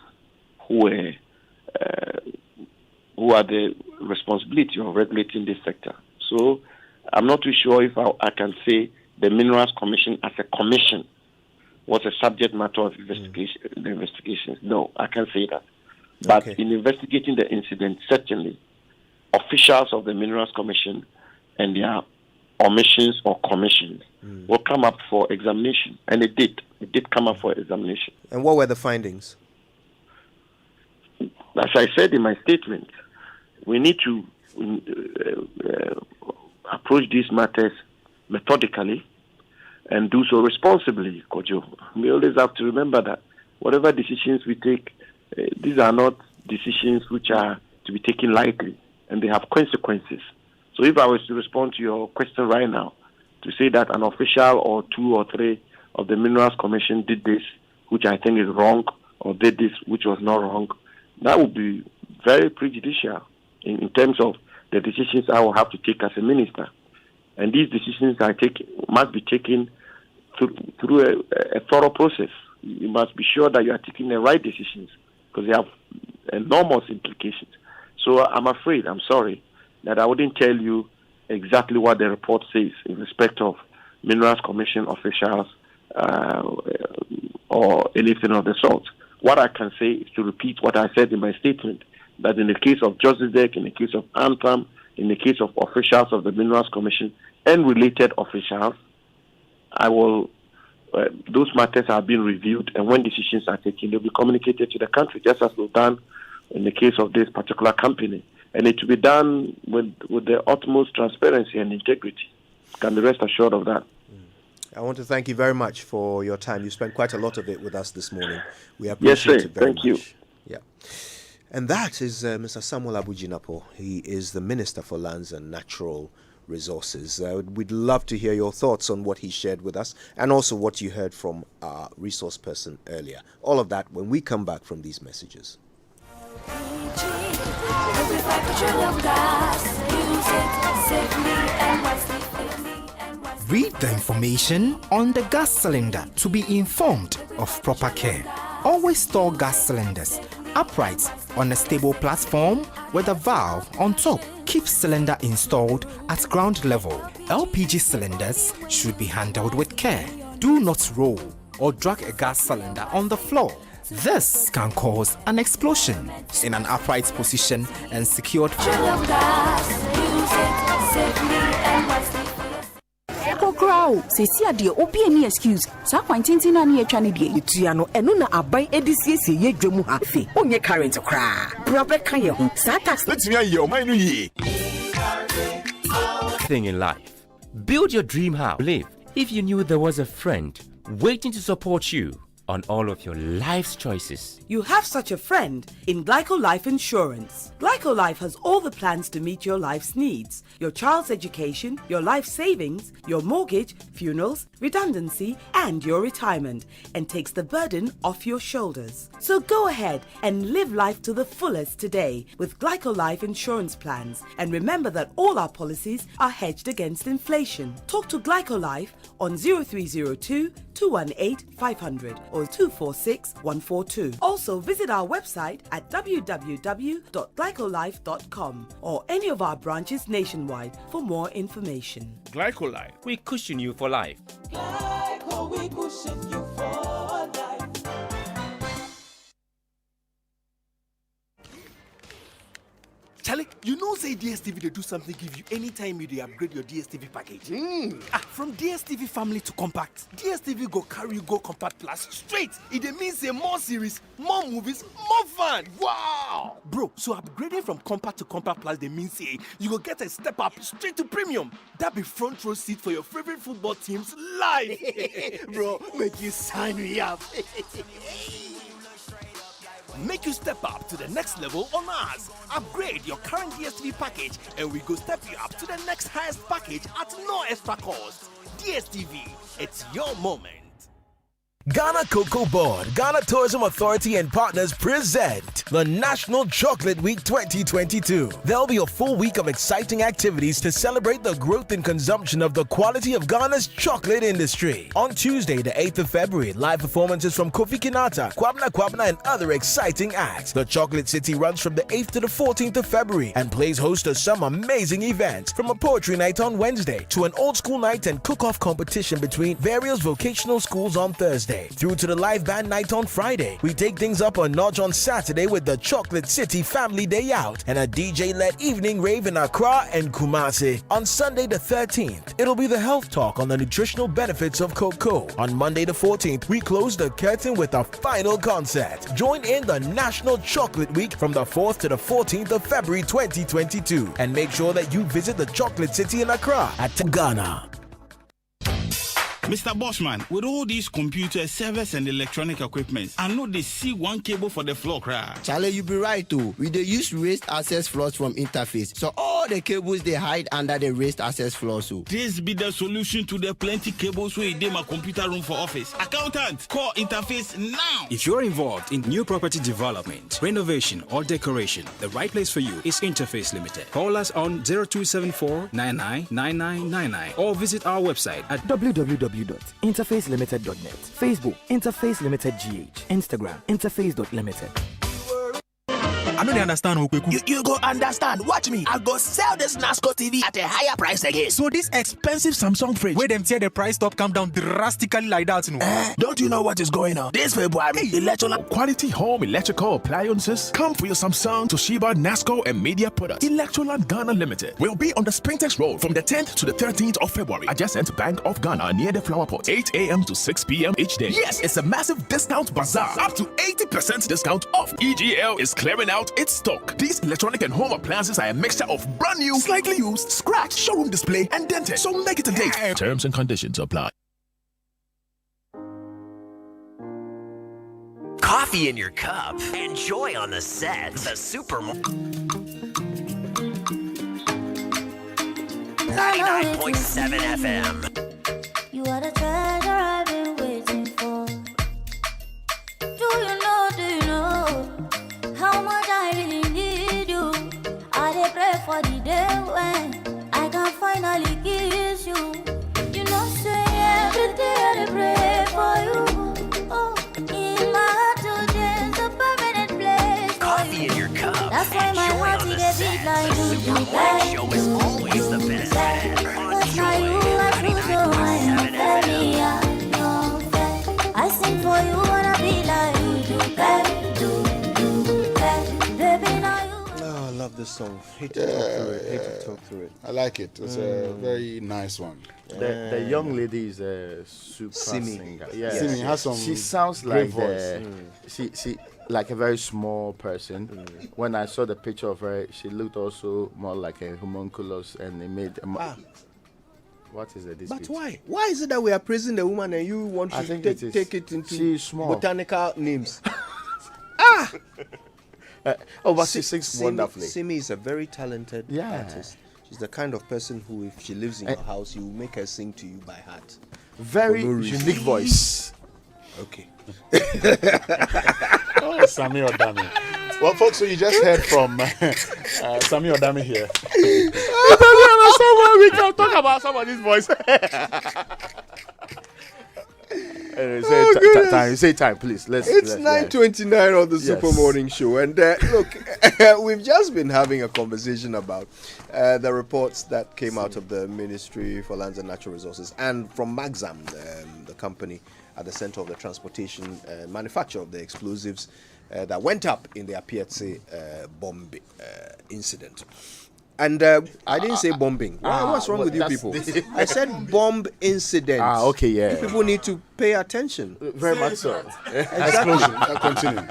who are the responsibility of regulating this sector. So I'm not too sure if I can say the Minerals Commission as a commission was a subject matter of the investigations. No, I can't say that. But in investigating the incident, certainly officials of the Minerals Commission and their omissions or commissions will come up for examination. And it did. It did come up for examination. And what were the findings? As I said in my statement, we need to approach these matters methodically and do so responsibly, Kojo. We always have to remember that whatever decisions we take, these are not decisions which are to be taken lightly, and they have consequences. So if I was to respond to your question right now, to say that an official or 2 or 3 of the Minerals Commission did this, which I think is wrong, or did this, which was not wrong, that would be very prejudicial in terms of the decisions I will have to take as a minister. And these decisions must be taken through a thorough process. You must be sure that you are taking the right decisions because they have enormous implications. So I'm sorry, that I wouldn't tell you exactly what the report says in respect of Minerals Commission officials or anything of the sort. What I can say is to repeat what I said in my statement, that in the case of Justice Deck, in the case of Anthem, in the case of officials of the Minerals Commission and related officials, those matters have been reviewed, and when decisions are taken, they'll be communicated to the country, just as we've done in the case of this particular company. And it will be done with the utmost transparency and integrity. Can be rest assured of that. I want to thank you very much for your time. You spent quite a lot of it with us this morning. We appreciate it very much. Thank you. Yeah. And that is Mr. Samuel Abujinapo. He is the Minister for Lands and Natural Resources. We'd love to hear your thoughts on what he shared with us and also what you heard from our resource person earlier. All of that when we come back from these messages. Read the information on the gas cylinder to be informed of proper care. Always store gas cylinders upright on a stable platform with a valve on top. Keep cylinder installed at ground level. LPG cylinders should be handled with care. Do not roll or drag a gas cylinder on the floor. This can cause an explosion. In an upright position and secured. Crowd, say, see, dear, open excuse. So, pointing on your channel, Tiano, and Nuna Abai Edisi, ye Jomuha, fee, on your current cry. Proper Kayo, Satas, let's me your money. Thing in life. Build your dream house. Live. If you knew there was a friend waiting to support you on all of your life's choices. You have such a friend in Glyco Life Insurance. Glyco Life has all the plans to meet your life's needs. Your child's education, your life savings, your mortgage, funerals, redundancy, and your retirement, and takes the burden off your shoulders. So go ahead and live life to the fullest today with Glyco Life Insurance plans. And remember that all our policies are hedged against inflation. Talk to Glyco Life on 0302 218 500 or 246 142. Also visit our website at www.glycolife.com or any of our branches nationwide for more information. Glycolife, we cushion you for life. Glyco, we cushion you for life. Charlie, you know say DSTV they do something give you anytime you upgrade your DSTV package. From DSTV family to compact, DSTV go carry you go compact plus straight. It means say more series, more movies, more fun. Wow! Bro, so upgrading from compact to compact plus they mean say you go get a step up straight to premium. That be front row seat for your favorite football teams live. Bro, make you sign me up. Make you step up to the next level on us. Upgrade your current DSTV package and we go step you up to the next highest package at no extra cost. DSTV, it's your moment. Ghana Cocoa Board, Ghana Tourism Authority and partners present the National Chocolate Week 2022. There'll be a full week of exciting activities to celebrate the growth and consumption of the quality of Ghana's chocolate industry. On Tuesday, the 8th of February, live performances from Kofi Kinata, Kwabena and other exciting acts. The Chocolate City runs from the 8th to the 14th of February and plays host to some amazing events, from a poetry night on Wednesday to an old school night and cook-off competition between various vocational schools on Thursday, through to the live band night on Friday. We take things up a notch on Saturday with the Chocolate City Family Day Out and a DJ-led evening rave in Accra and Kumasi. On Sunday the 13th, it'll be the health talk on the nutritional benefits of cocoa. On Monday the 14th, we close the curtain with a final concert. Join in the National Chocolate Week from the 4th to the 14th of February 2022 and make sure that you visit the Chocolate City in Accra at Ghana. Mr. Bossman, with all these computers, servers, and electronic equipment, I know they see one cable for the floor cry. Charlie, you be right too. We dey use raised access floors from interface, so all the cables they hide under the raised access floors. So this be the solution to the plenty cables where they my computer room for office. Accountant, call interface now. If you're involved in new property development, renovation, or decoration, the right place for you is Interface Limited. Call us on 0274 999999 or visit our website at www.interfacelimited.net. Facebook, Interface Limited GH. Instagram, interface.limited. I don't understand. You go understand. Watch me. I go sell this NASCO TV at a higher price again. So this expensive Samsung fridge, where them tear the price top come down drastically like that, you know? Don't you know what is going on? This February, electrical quality home electrical appliances come for your Samsung, Toshiba, NASCO, and media products. Electroland Ghana Limited will be on the Sprintex Road from the 10th to the 13th of February. Adjacent Bank of Ghana near the Flower Pot, 8 a.m. to 6 p.m. each day. Yes, it's a massive discount bazaar. Up to 80% discount off. EGL is clearing out its stock. These electronic and home appliances are a mixture of brand new, slightly used, scratch, showroom display, and dented. So make it a date. Terms and conditions apply. Coffee in your cup. Enjoy on the set. The Super 99.7 FM. You are the treasure I've been waiting for. Do you know how much I really need you? I dey pray for the day when I can finally kiss you. You know, say every day I dey pray for you. Oh, in my heart today is a permanent place. Coffee in your cup. That's why my heart is a beat like the Super Morning Show is always the best. I sing for you, wanna be like you. Oh, I love this song. Hate to talk through it. I like it. It's a very nice one. The young lady is a super Simi. singer. Simi has some she sounds great like voice. She like a very small person. When I saw the picture of her, she looked also more like a homunculus, and it made. What is the dispute? But why? Why is it that we are praising the woman and you want to take it into botanical names? But she sings wonderfully. Simi is a very talented artist. She's the kind of person who, if she lives in your house, you will make her sing to you by heart. Very unique voice. Okay. Oh, Sammy Odami. Well, folks, so you just heard from Sammy Odami here. Somewhere we can talk about somebody's voice. Say time, please. It's 9:29 on the Super Morning Show, and look, we've just been having a conversation about the reports that came out of the Ministry for Lands and Natural Resources and from Magzam, the company at the center of the transportation manufacture of the explosives that went up in the Apietse bomb incident. And I didn't say bombing. What's wrong with you people? I said bomb incident. Okay, yeah. You people need to pay attention. Very much so. Explosion. Continue.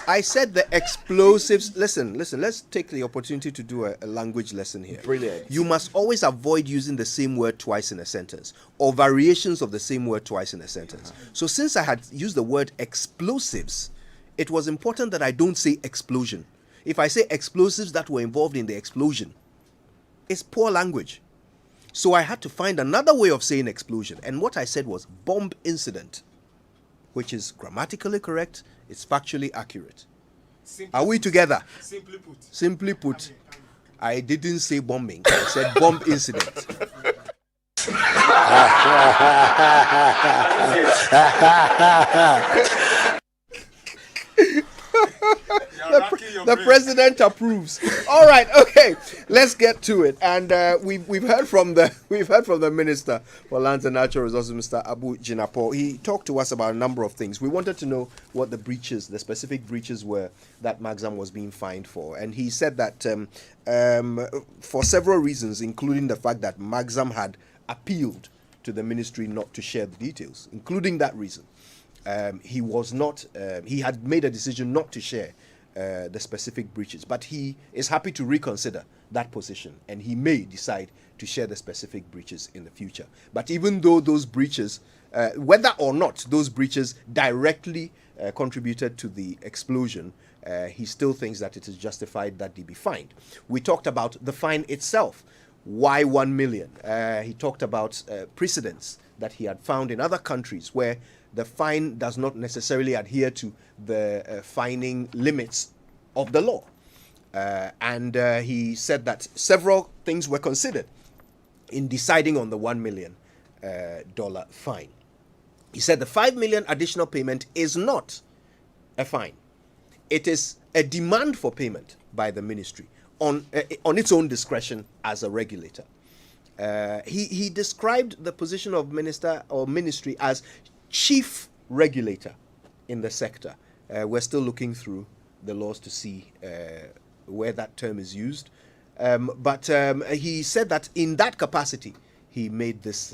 I said the explosives. Listen. Let's take the opportunity to do a language lesson here. Brilliant. You must always avoid using the same word twice in a sentence or variations of the same word twice in a sentence. So since I had used the word explosives, it was important that I don't say explosion. If I say explosives that were involved in the explosion, it's poor language. So I had to find another way of saying explosion. And what I said was bomb incident, which is grammatically correct. It's factually accurate. Are we together? Simply put, I didn't say bombing. I said bomb incident. The president approves. All right, okay. Let's get to it. And we've heard from the Minister for Lands and Natural Resources, Mr. Abu Jinapo. He talked to us about a number of things. We wanted to know what the specific breaches were that Magzam was being fined for, and he said that for several reasons, including the fact that Magzam had appealed to the ministry not to share the details, including that reason. He had made a decision not to share the specific breaches. But he is happy to reconsider that position, and he may decide to share the specific breaches in the future. But even though those breaches, whether or not those breaches directly contributed to the explosion, he still thinks that it is justified that they be fined. We talked about the fine itself. Why 1 million? He talked about precedents that he had found in other countries where the fine does not necessarily adhere to the fining limits of the law. And he said that several things were considered in deciding on the $1 million fine. He said the $5 million additional payment is not a fine. It is a demand for payment by the ministry on its own discretion as a regulator. He described the position of minister or ministry as chief regulator in the sector. We're still looking through the laws to see where that term is used. But he said that in that capacity, he made this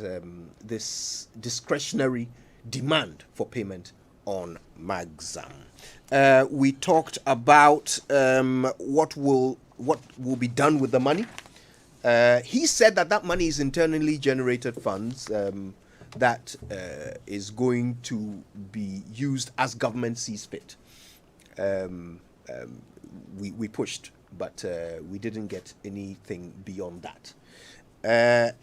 discretionary demand for payment on Magzam. We talked about what will be done with the money. He said that money is internally generated funds that is going to be used as government sees fit. We pushed, but we didn't get anything beyond that.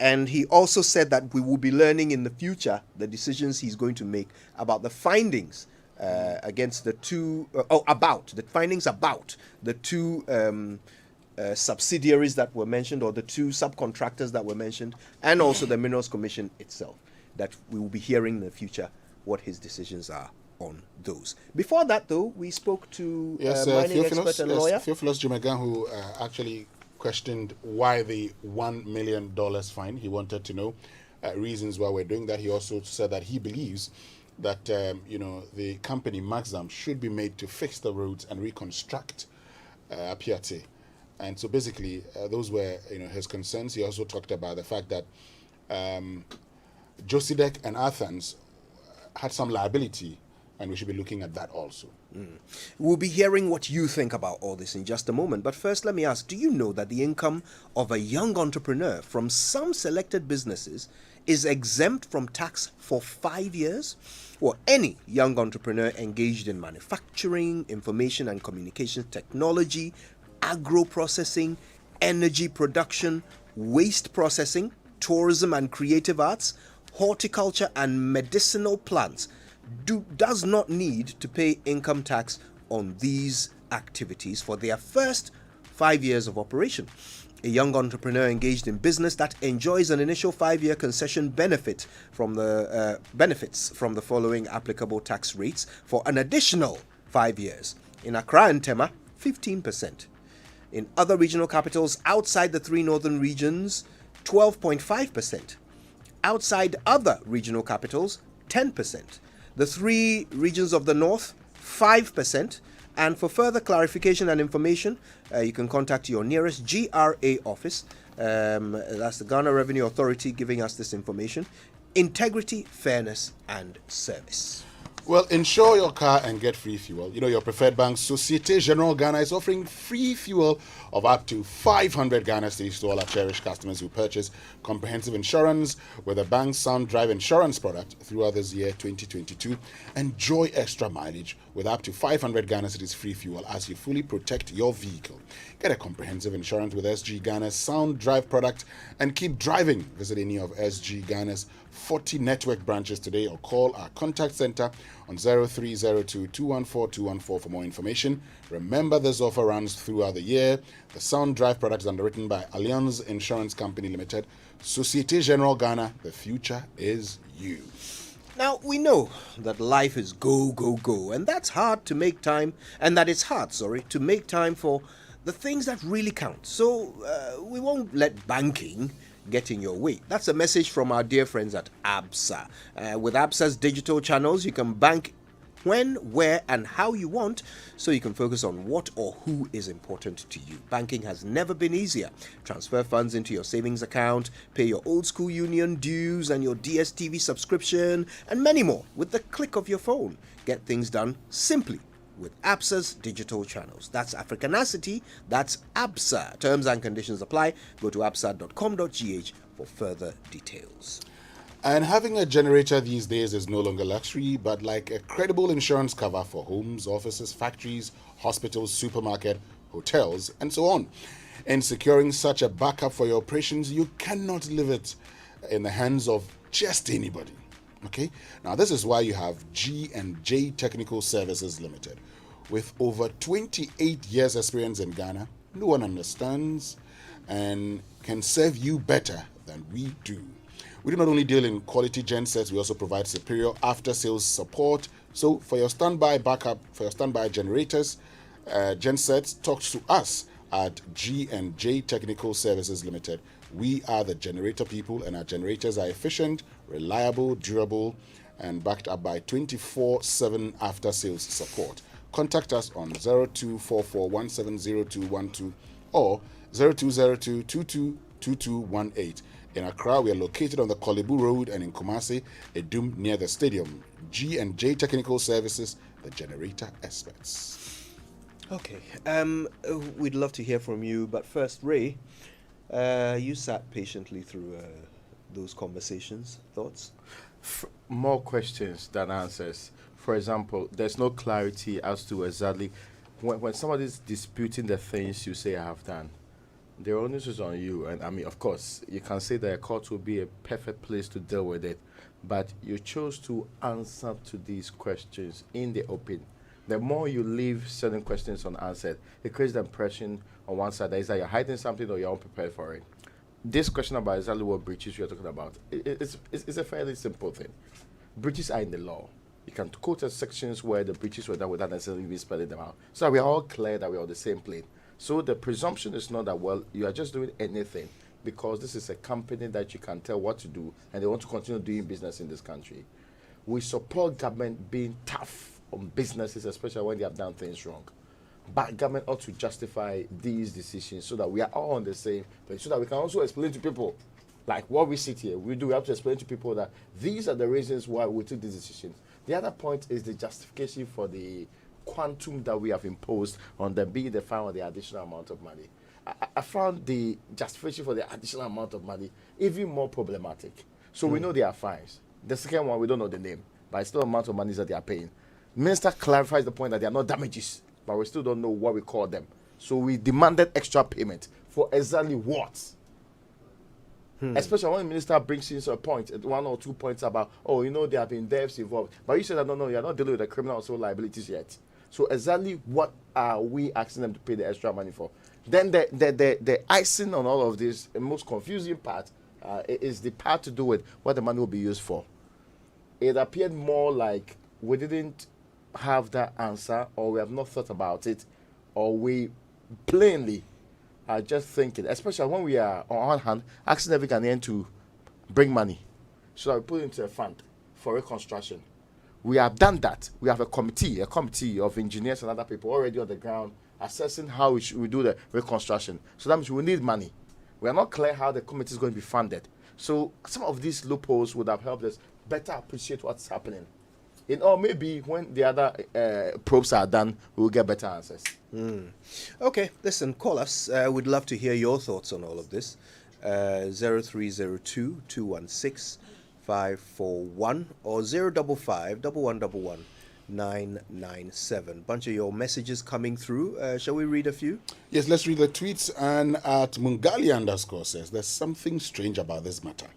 And he also said that we will be learning in the future the decisions he's going to make about the findings against the two, about the two subsidiaries that were mentioned, or the two subcontractors that were mentioned, and also the Minerals Commission itself, that we will be hearing in the future what his decisions are on those. Before that, though, we spoke to mining expert and lawyer Theophilus Jumegan, who actually questioned why the $1 million fine. He wanted to know reasons why we're doing that. He also said that he believes that the company Magzam should be made to fix the roads and reconstruct Apiate. And so basically, those were his concerns. He also talked about the fact that Josidek and Athens had some liability, and we should be looking at that also. We'll be hearing what you think about all this in just a moment. But first, let me ask, do you know that the income of a young entrepreneur from some selected businesses is exempt from tax for 5 years? Well, any young entrepreneur engaged in manufacturing, information and communication technology, agro-processing, energy production, waste processing, tourism and creative arts, horticulture and medicinal plants does not need to pay income tax on these activities for their first 5 years of operation. A young entrepreneur engaged in business that enjoys an initial 5-year concession benefits from the following applicable tax rates for an additional 5 years. In Accra and Tema, 15%. In other regional capitals outside the 3 northern regions, 12.5%. Outside other regional capitals, 10%. The 3 regions of the north, 5%. And for further clarification and information, you can contact your nearest GRA office. That's the Ghana Revenue Authority giving us this information. Integrity, fairness, and service. Well, insure your car and get free fuel. Your preferred bank, Societe Generale Ghana, is offering free fuel of up to 500 Ghana cedis to all our cherished customers who purchase comprehensive insurance with the bank's Sound Drive insurance product throughout this year 2022. Enjoy extra mileage with up to 500 Ghana cedis free fuel as you fully protect your vehicle. Get a comprehensive insurance with SG Ghana's Sound Drive product and keep driving. Visit any of SG Ghana's 40 network branches today or call our contact center on 0302-214-214 for more information. Remember, this offer runs throughout the year. The Sound Drive product is underwritten by Allianz Insurance Company Limited. Societe Generale Ghana, the future is you. Now, we know that life is go, go, go, and that's hard to make time, and that it's hard, to make time for the things that really count. So, we won't let banking get in your way. That's a message from our dear friends at ABSA. With ABSA's digital channels, you can bank when, where, and how you want, so you can focus on what or who is important to you. Banking has never been easier. Transfer funds into your savings account, pay your old school union dues and your DSTV subscription, and many more with the click of your phone. Get things done simply with ABSA's digital channels. That's Africanacity, that's ABSA. Terms and conditions apply. Go to absa.com.gh for further details. And having a generator these days is no longer luxury, but like a credible insurance cover for homes, offices, factories, hospitals, supermarket, hotels, and so on. In securing such a backup for your operations, you cannot leave it in the hands of just anybody. Okay? Now, this is why you have G&J Technical Services Limited. With over 28 years experience in Ghana, no one understands and can serve you better than we do. We do not only deal in quality gensets, we also provide superior after-sales support. So for your standby backup, for your standby generators, gensets, talk to us at G&J Technical Services Limited. We are the generator people, and our generators are efficient, reliable, durable, and backed up by 24/7 after-sales support. Contact us on 0244170212 or 0202222218. In Accra, we are located on the Kolebu Road, and in Kumasi, Edum near the stadium. G&J Technical Services, the generator experts. Okay, we'd love to hear from you, but first, Ray, you sat patiently through those conversations. Thoughts? More questions than answers. For example, there's no clarity as to exactly when somebody's disputing the things you say I have done. The onus is on you, and I mean, of course, you can say that a court will be a perfect place to deal with it, but you chose to answer to these questions in the open. The more you leave certain questions unanswered, it creates the impression on one side that is that you're hiding something or you're unprepared for it. This question about exactly what breaches you're talking about, it's a fairly simple thing. Breaches are in the law. You can quote us sections where the breaches were done without necessarily even spelling them out. So we are all clear that we're on the same plane. So the presumption is not that, well, you are just doing anything because this is a company that you can tell what to do and they want to continue doing business in this country. We support government being tough on businesses, especially when they have done things wrong. But government ought to justify these decisions so that we are all on the same page, so that we can also explain to people, like what we sit here, we have to explain to people that these are the reasons why we took these decisions. The other point is the justification for the quantum that we have imposed on them, being the fine or the additional amount of money. I found the justification for the additional amount of money even more problematic. So we know they are fines. The second one, we don't know the name, but it's still the amount of money that they are paying. Minister clarifies the point that they are not damages, but we still don't know what we call them. So we demanded extra payment for exactly what? Especially when the minister brings in a point, 1 or 2 points about, there have been deaths involved. But you said that, no, you're not dealing with the criminal or civil liabilities yet. So exactly what are we asking them to pay the extra money for? Then the icing on all of this, the most confusing part, is the part to do with what the money will be used for. It appeared more like we didn't have that answer, or we have not thought about it, or we plainly are just thinking, especially when we are, on one hand, asking every Ghanaian to bring money so that we put it into a fund for reconstruction. We have done that. We have a committee of engineers and other people already on the ground assessing how we do the reconstruction. So that means we need money. We are not clear how the committee is going to be funded. So some of these loopholes would have helped us better appreciate what's happening. Or maybe when the other probes are done, we'll get better answers. Okay, listen, call us. We'd love to hear your thoughts on all of this. 0302-216-541 or 055-1111-997. Bunch of your messages coming through. Shall we read a few? Yes, let's read the tweets. And at Mungali_ says, there's something strange about this matter.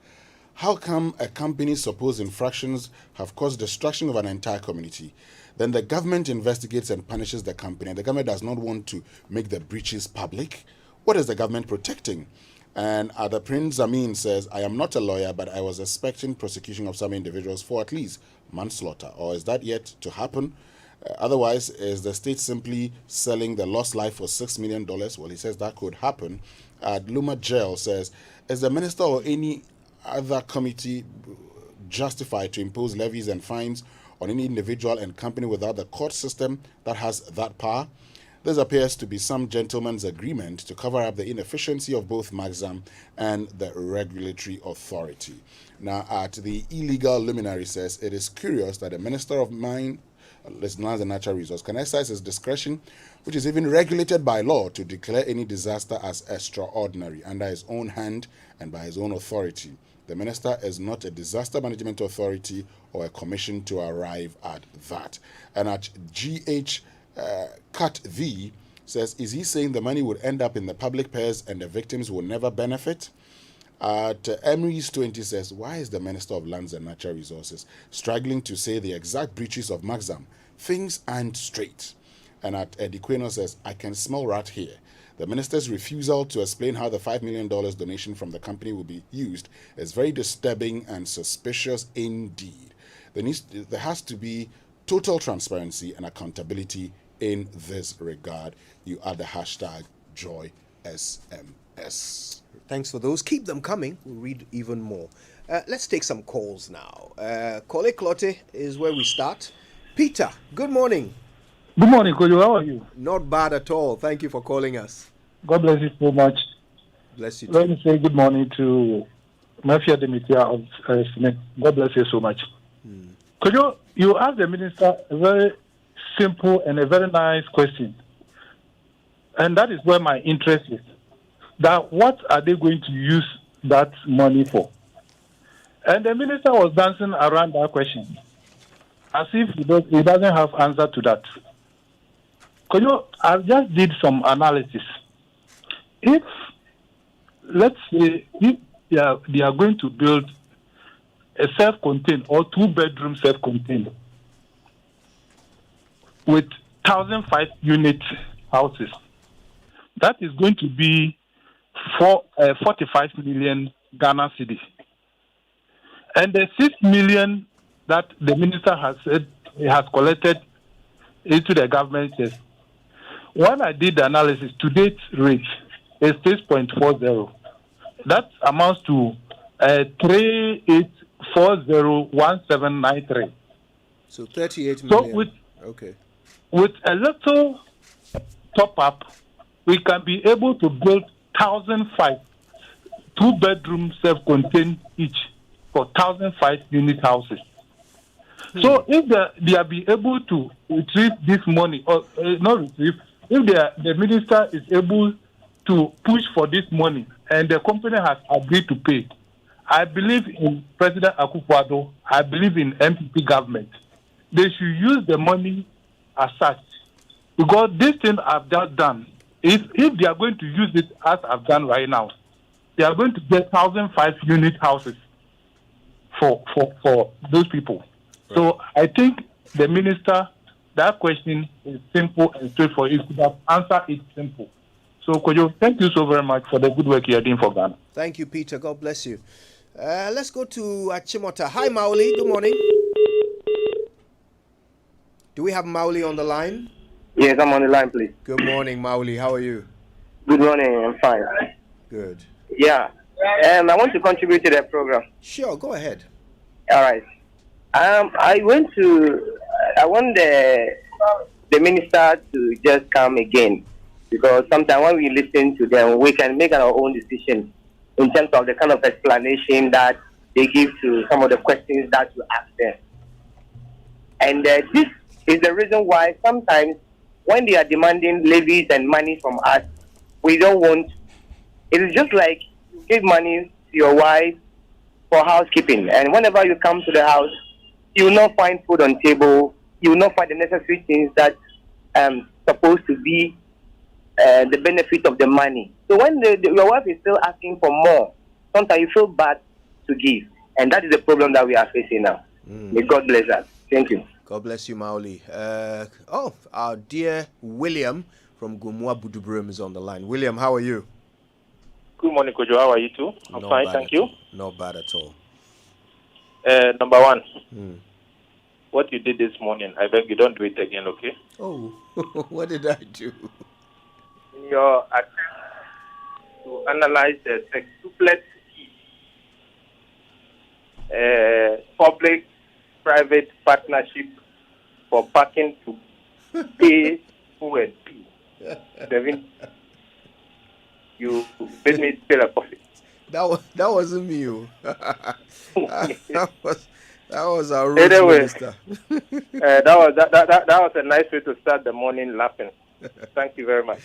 How come a company's supposed infractions have caused destruction of an entire community? Then the government investigates and punishes the company, and the government does not want to make the breaches public. What is the government protecting? And Ada Prince Amin says, I am not a lawyer, but I was expecting prosecution of some individuals for at least manslaughter. Or is that yet to happen? Otherwise, is the state simply selling the lost life for $6 million? Well, he says that could happen. Luma Jail says, is the minister or any other committee justified to impose levies and fines on any individual and company without the court system that has that power? This appears to be some gentleman's agreement to cover up the inefficiency of both Maxam and the regulatory authority. Now, at the illegal luminary says, it is curious that a minister of mine lands and natural resource, can exercise his discretion, which is even regulated by law, to declare any disaster as extraordinary under his own hand and by his own authority. The minister is not a disaster management authority or a commission to arrive at that. And at GH Cut V says, is he saying the money would end up in the public purse and the victims will never benefit? At Emery's 20 says, why is the Minister of Lands and Natural Resources struggling to say the exact breaches of Maxam? Things aren't straight. And at Eddie Queno says, I can smell rat here. The minister's refusal to explain how the $5 million donation from the company will be used is very disturbing and suspicious indeed. There has to be total transparency and accountability in this regard. You add the hashtag JoySMS. Thanks for those. Keep them coming. We'll read even more. Let's take some calls now. Kole Klote is where we start. Peter, good morning. Good morning, Kojo. How are you? Not bad at all. Thank you for calling us. God bless you so much. Bless you too. Let me say good morning to Mafia Demitia of Smith. God bless you so much. Kojo, you asked the minister a very simple and a very nice question. And that is where my interest is. That what are they going to use that money for? And the minister was dancing around that question as if he doesn't have answer to that. I just did some analysis. If, let's say, if they are going to build a self-contained or two-bedroom self-contained with 1,005 unit houses, that is going to be 45 million Ghana cedis. And the 6 million that the minister has said he has collected into the government says, when I did the analysis, to date rate is 6.40. That amounts to 38401793. So 38 million. So with a little top up, we can be able to build 1,005 two-bedroom self-contained each for 1,005 unit houses. So if they are be able to retrieve this money, or not retrieve, if the minister is able to push for this money and the company has agreed to pay, I believe in President Akufo-Addo, I believe in MPP government. They should use the money as such. Because this thing I've just done, if they are going to use it as I've done right now, they are going to get 1,005 unit houses for those people. Right. So I think the minister, that question is simple and straightforward. He could have answered it simple. So, Kojo, thank you so very much for the good work you are doing for Ghana. Thank you, Peter. God bless you. Let's go to Achimota. Hi, Mauli. Good morning. Do we have Mauli on the line? Yes, I'm on the line, please. Good morning, Mauli. How are you? Good morning. I'm fine. Good. Yeah. I want to contribute to the program. Sure, go ahead. All right. I want the minister to just come again, because sometimes when we listen to them, we can make our own decision in terms of the kind of explanation that they give to some of the questions that you ask them. And this is the reason why sometimes when they are demanding levies and money from us, we don't want. It is just like you give money to your wife for housekeeping, and whenever you come to the house, you will not find food on table. You will not find the necessary things that supposed to be the benefit of the money. So when your wife is still asking for more, sometimes you feel bad to give, and that is the problem that we are facing now. May God bless us. Thank you. God bless you, Mauli. Our dear William from Gumua Budubrum is on the line. William, how are you? Good morning, Kojo. How are you too? I'm fine, thank you. Not bad at all. Number one, what you did this morning, I beg you don't do it again, okay? Oh, what did I do? In your attempt to analyze the sextuplet public-private partnership for parking to pay who and Devin, you made me feel a profit. That wasn't me. That was our road Anyway, minister. that was a nice way to start the morning laughing. Thank you very much.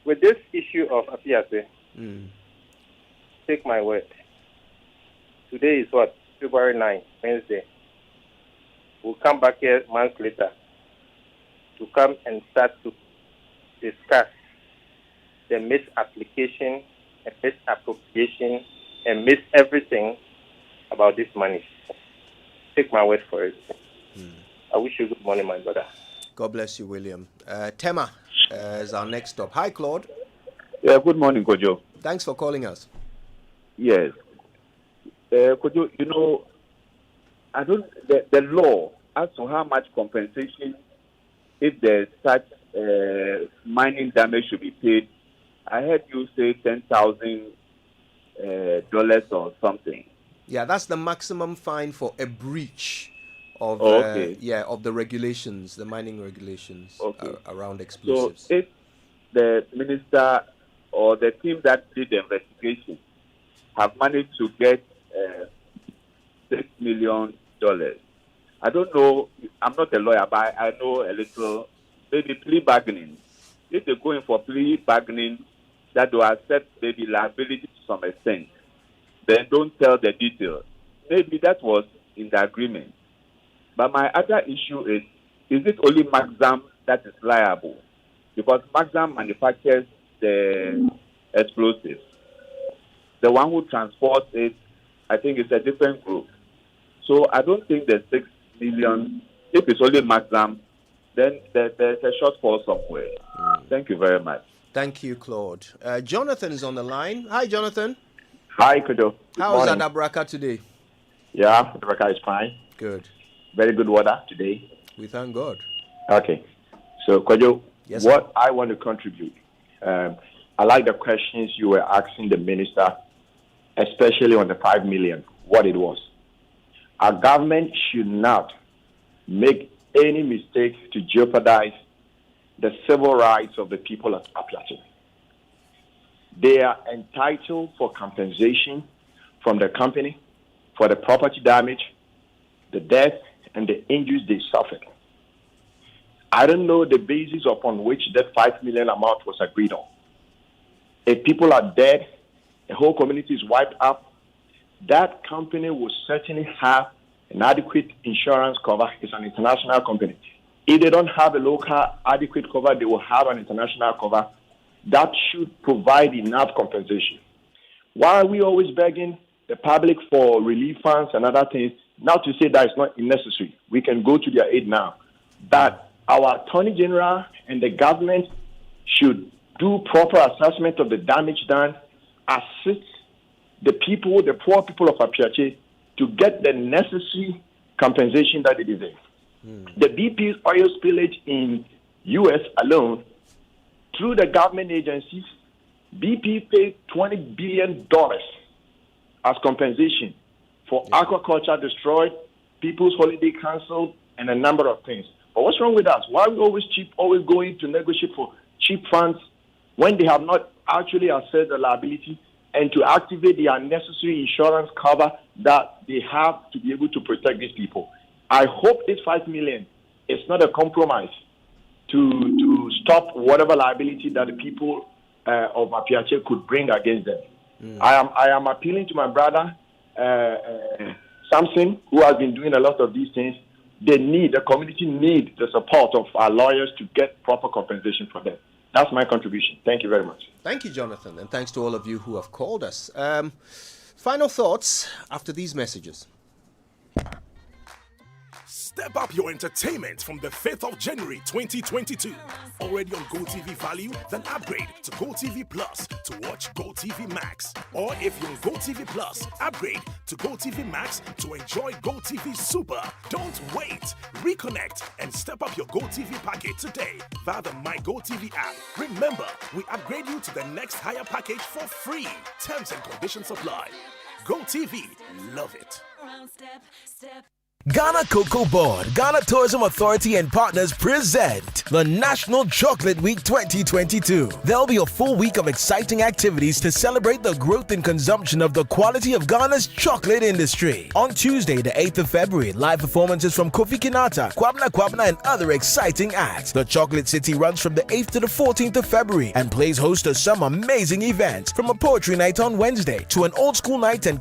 With this issue of Apiase, take my word. Today is what? February 9th, Wednesday. We'll come back here months later to come and start to discuss the misapplication and misappropriation and miss everything about this money. Take my word for it. I wish you good morning, my brother. God bless you, William. Tema is our next stop. Hi, Claude. Yeah, good morning, Kojo. Thanks for calling us. Yes. Kojo, you know, the law as to how much compensation if there's such mining damage should be paid. I heard you say $10,000 or something. Yeah, that's the maximum fine for a breach of of the regulations, the mining regulations around explosives. So if the minister or the team that did the investigation have managed to get $6 million, I don't know, I'm not a lawyer, but I know a little, maybe plea bargaining. If they go in for plea bargaining, that will accept maybe liability to some extent, then don't tell the details. Maybe that was in the agreement. But my other issue is it only Maxam that is liable? Because Maxam manufactures the explosives. The one who transports it, I think it's a different group. So I don't think the 6 million, if it's only Maxam, then there's a shortfall somewhere. Thank you very much. Thank you, Claude. Jonathan is on the line. Hi, Jonathan. Hi, Kojo. How's Adabraka today? Yeah, Adabraka is fine. Good. Very good weather today. We thank God. Okay. So, Kojo, yes, what I want to contribute, I like the questions you were asking the minister, especially on the 5 million, what it was. Our government should not make any mistake to jeopardize the civil rights of the people of Apiache. They are entitled for compensation from the company for the property damage, the death, and the injuries they suffered. I don't know the basis upon which that 5 million amount was agreed on. If people are dead, the whole community is wiped out, that company will certainly have an adequate insurance cover. It's an international company. If they don't have a local adequate cover, they will have an international cover. That should provide enough compensation. Why are we always begging the public for relief funds and other things? Not to say that it's not necessary. We can go to their aid now. But our Attorney General and the government should do proper assessment of the damage done, assist the people, the poor people of Apiache, to get the necessary compensation that they deserve. The BP oil spillage in U.S. alone, through the government agencies, BP paid $20 billion as compensation for aquaculture destroyed, people's holiday canceled, and a number of things. But what's wrong with us? Why are we always going to negotiate for cheap funds when they have not actually assessed the liability and to activate the unnecessary insurance cover that they have to be able to protect these people? I hope this 5 million is not a compromise to stop whatever liability that the people of Apiache could bring against them. I am appealing to my brother Samson, who has been doing a lot of these things. The community need the support of our lawyers to get proper compensation for them. That's my contribution. Thank you very much. Thank you, Jonathan, and thanks to all of you who have called us. Final thoughts after these messages. Step up your entertainment from the 5th of January 2022. Already on GoTV Value? Then upgrade to GoTV Plus to watch GoTV Max. Or if you're on GoTV Plus, upgrade to GoTV Max to enjoy GoTV Super. Don't wait. Reconnect and step up your GoTV package today via the My GoTV app. Remember, we upgrade you to the next higher package for free. Terms and conditions apply. GoTV, love it. Ghana Cocoa Board, Ghana Tourism Authority and partners present the National Chocolate Week 2022. There'll be a full week of exciting activities to celebrate the growth and consumption of the quality of Ghana's chocolate industry. On Tuesday, the 8th of February, live performances from Kofi Kinata, Kwabna and other exciting acts. The Chocolate City runs from the 8th to the 14th of February and plays host to some amazing events, from a poetry night on Wednesday to an old school night and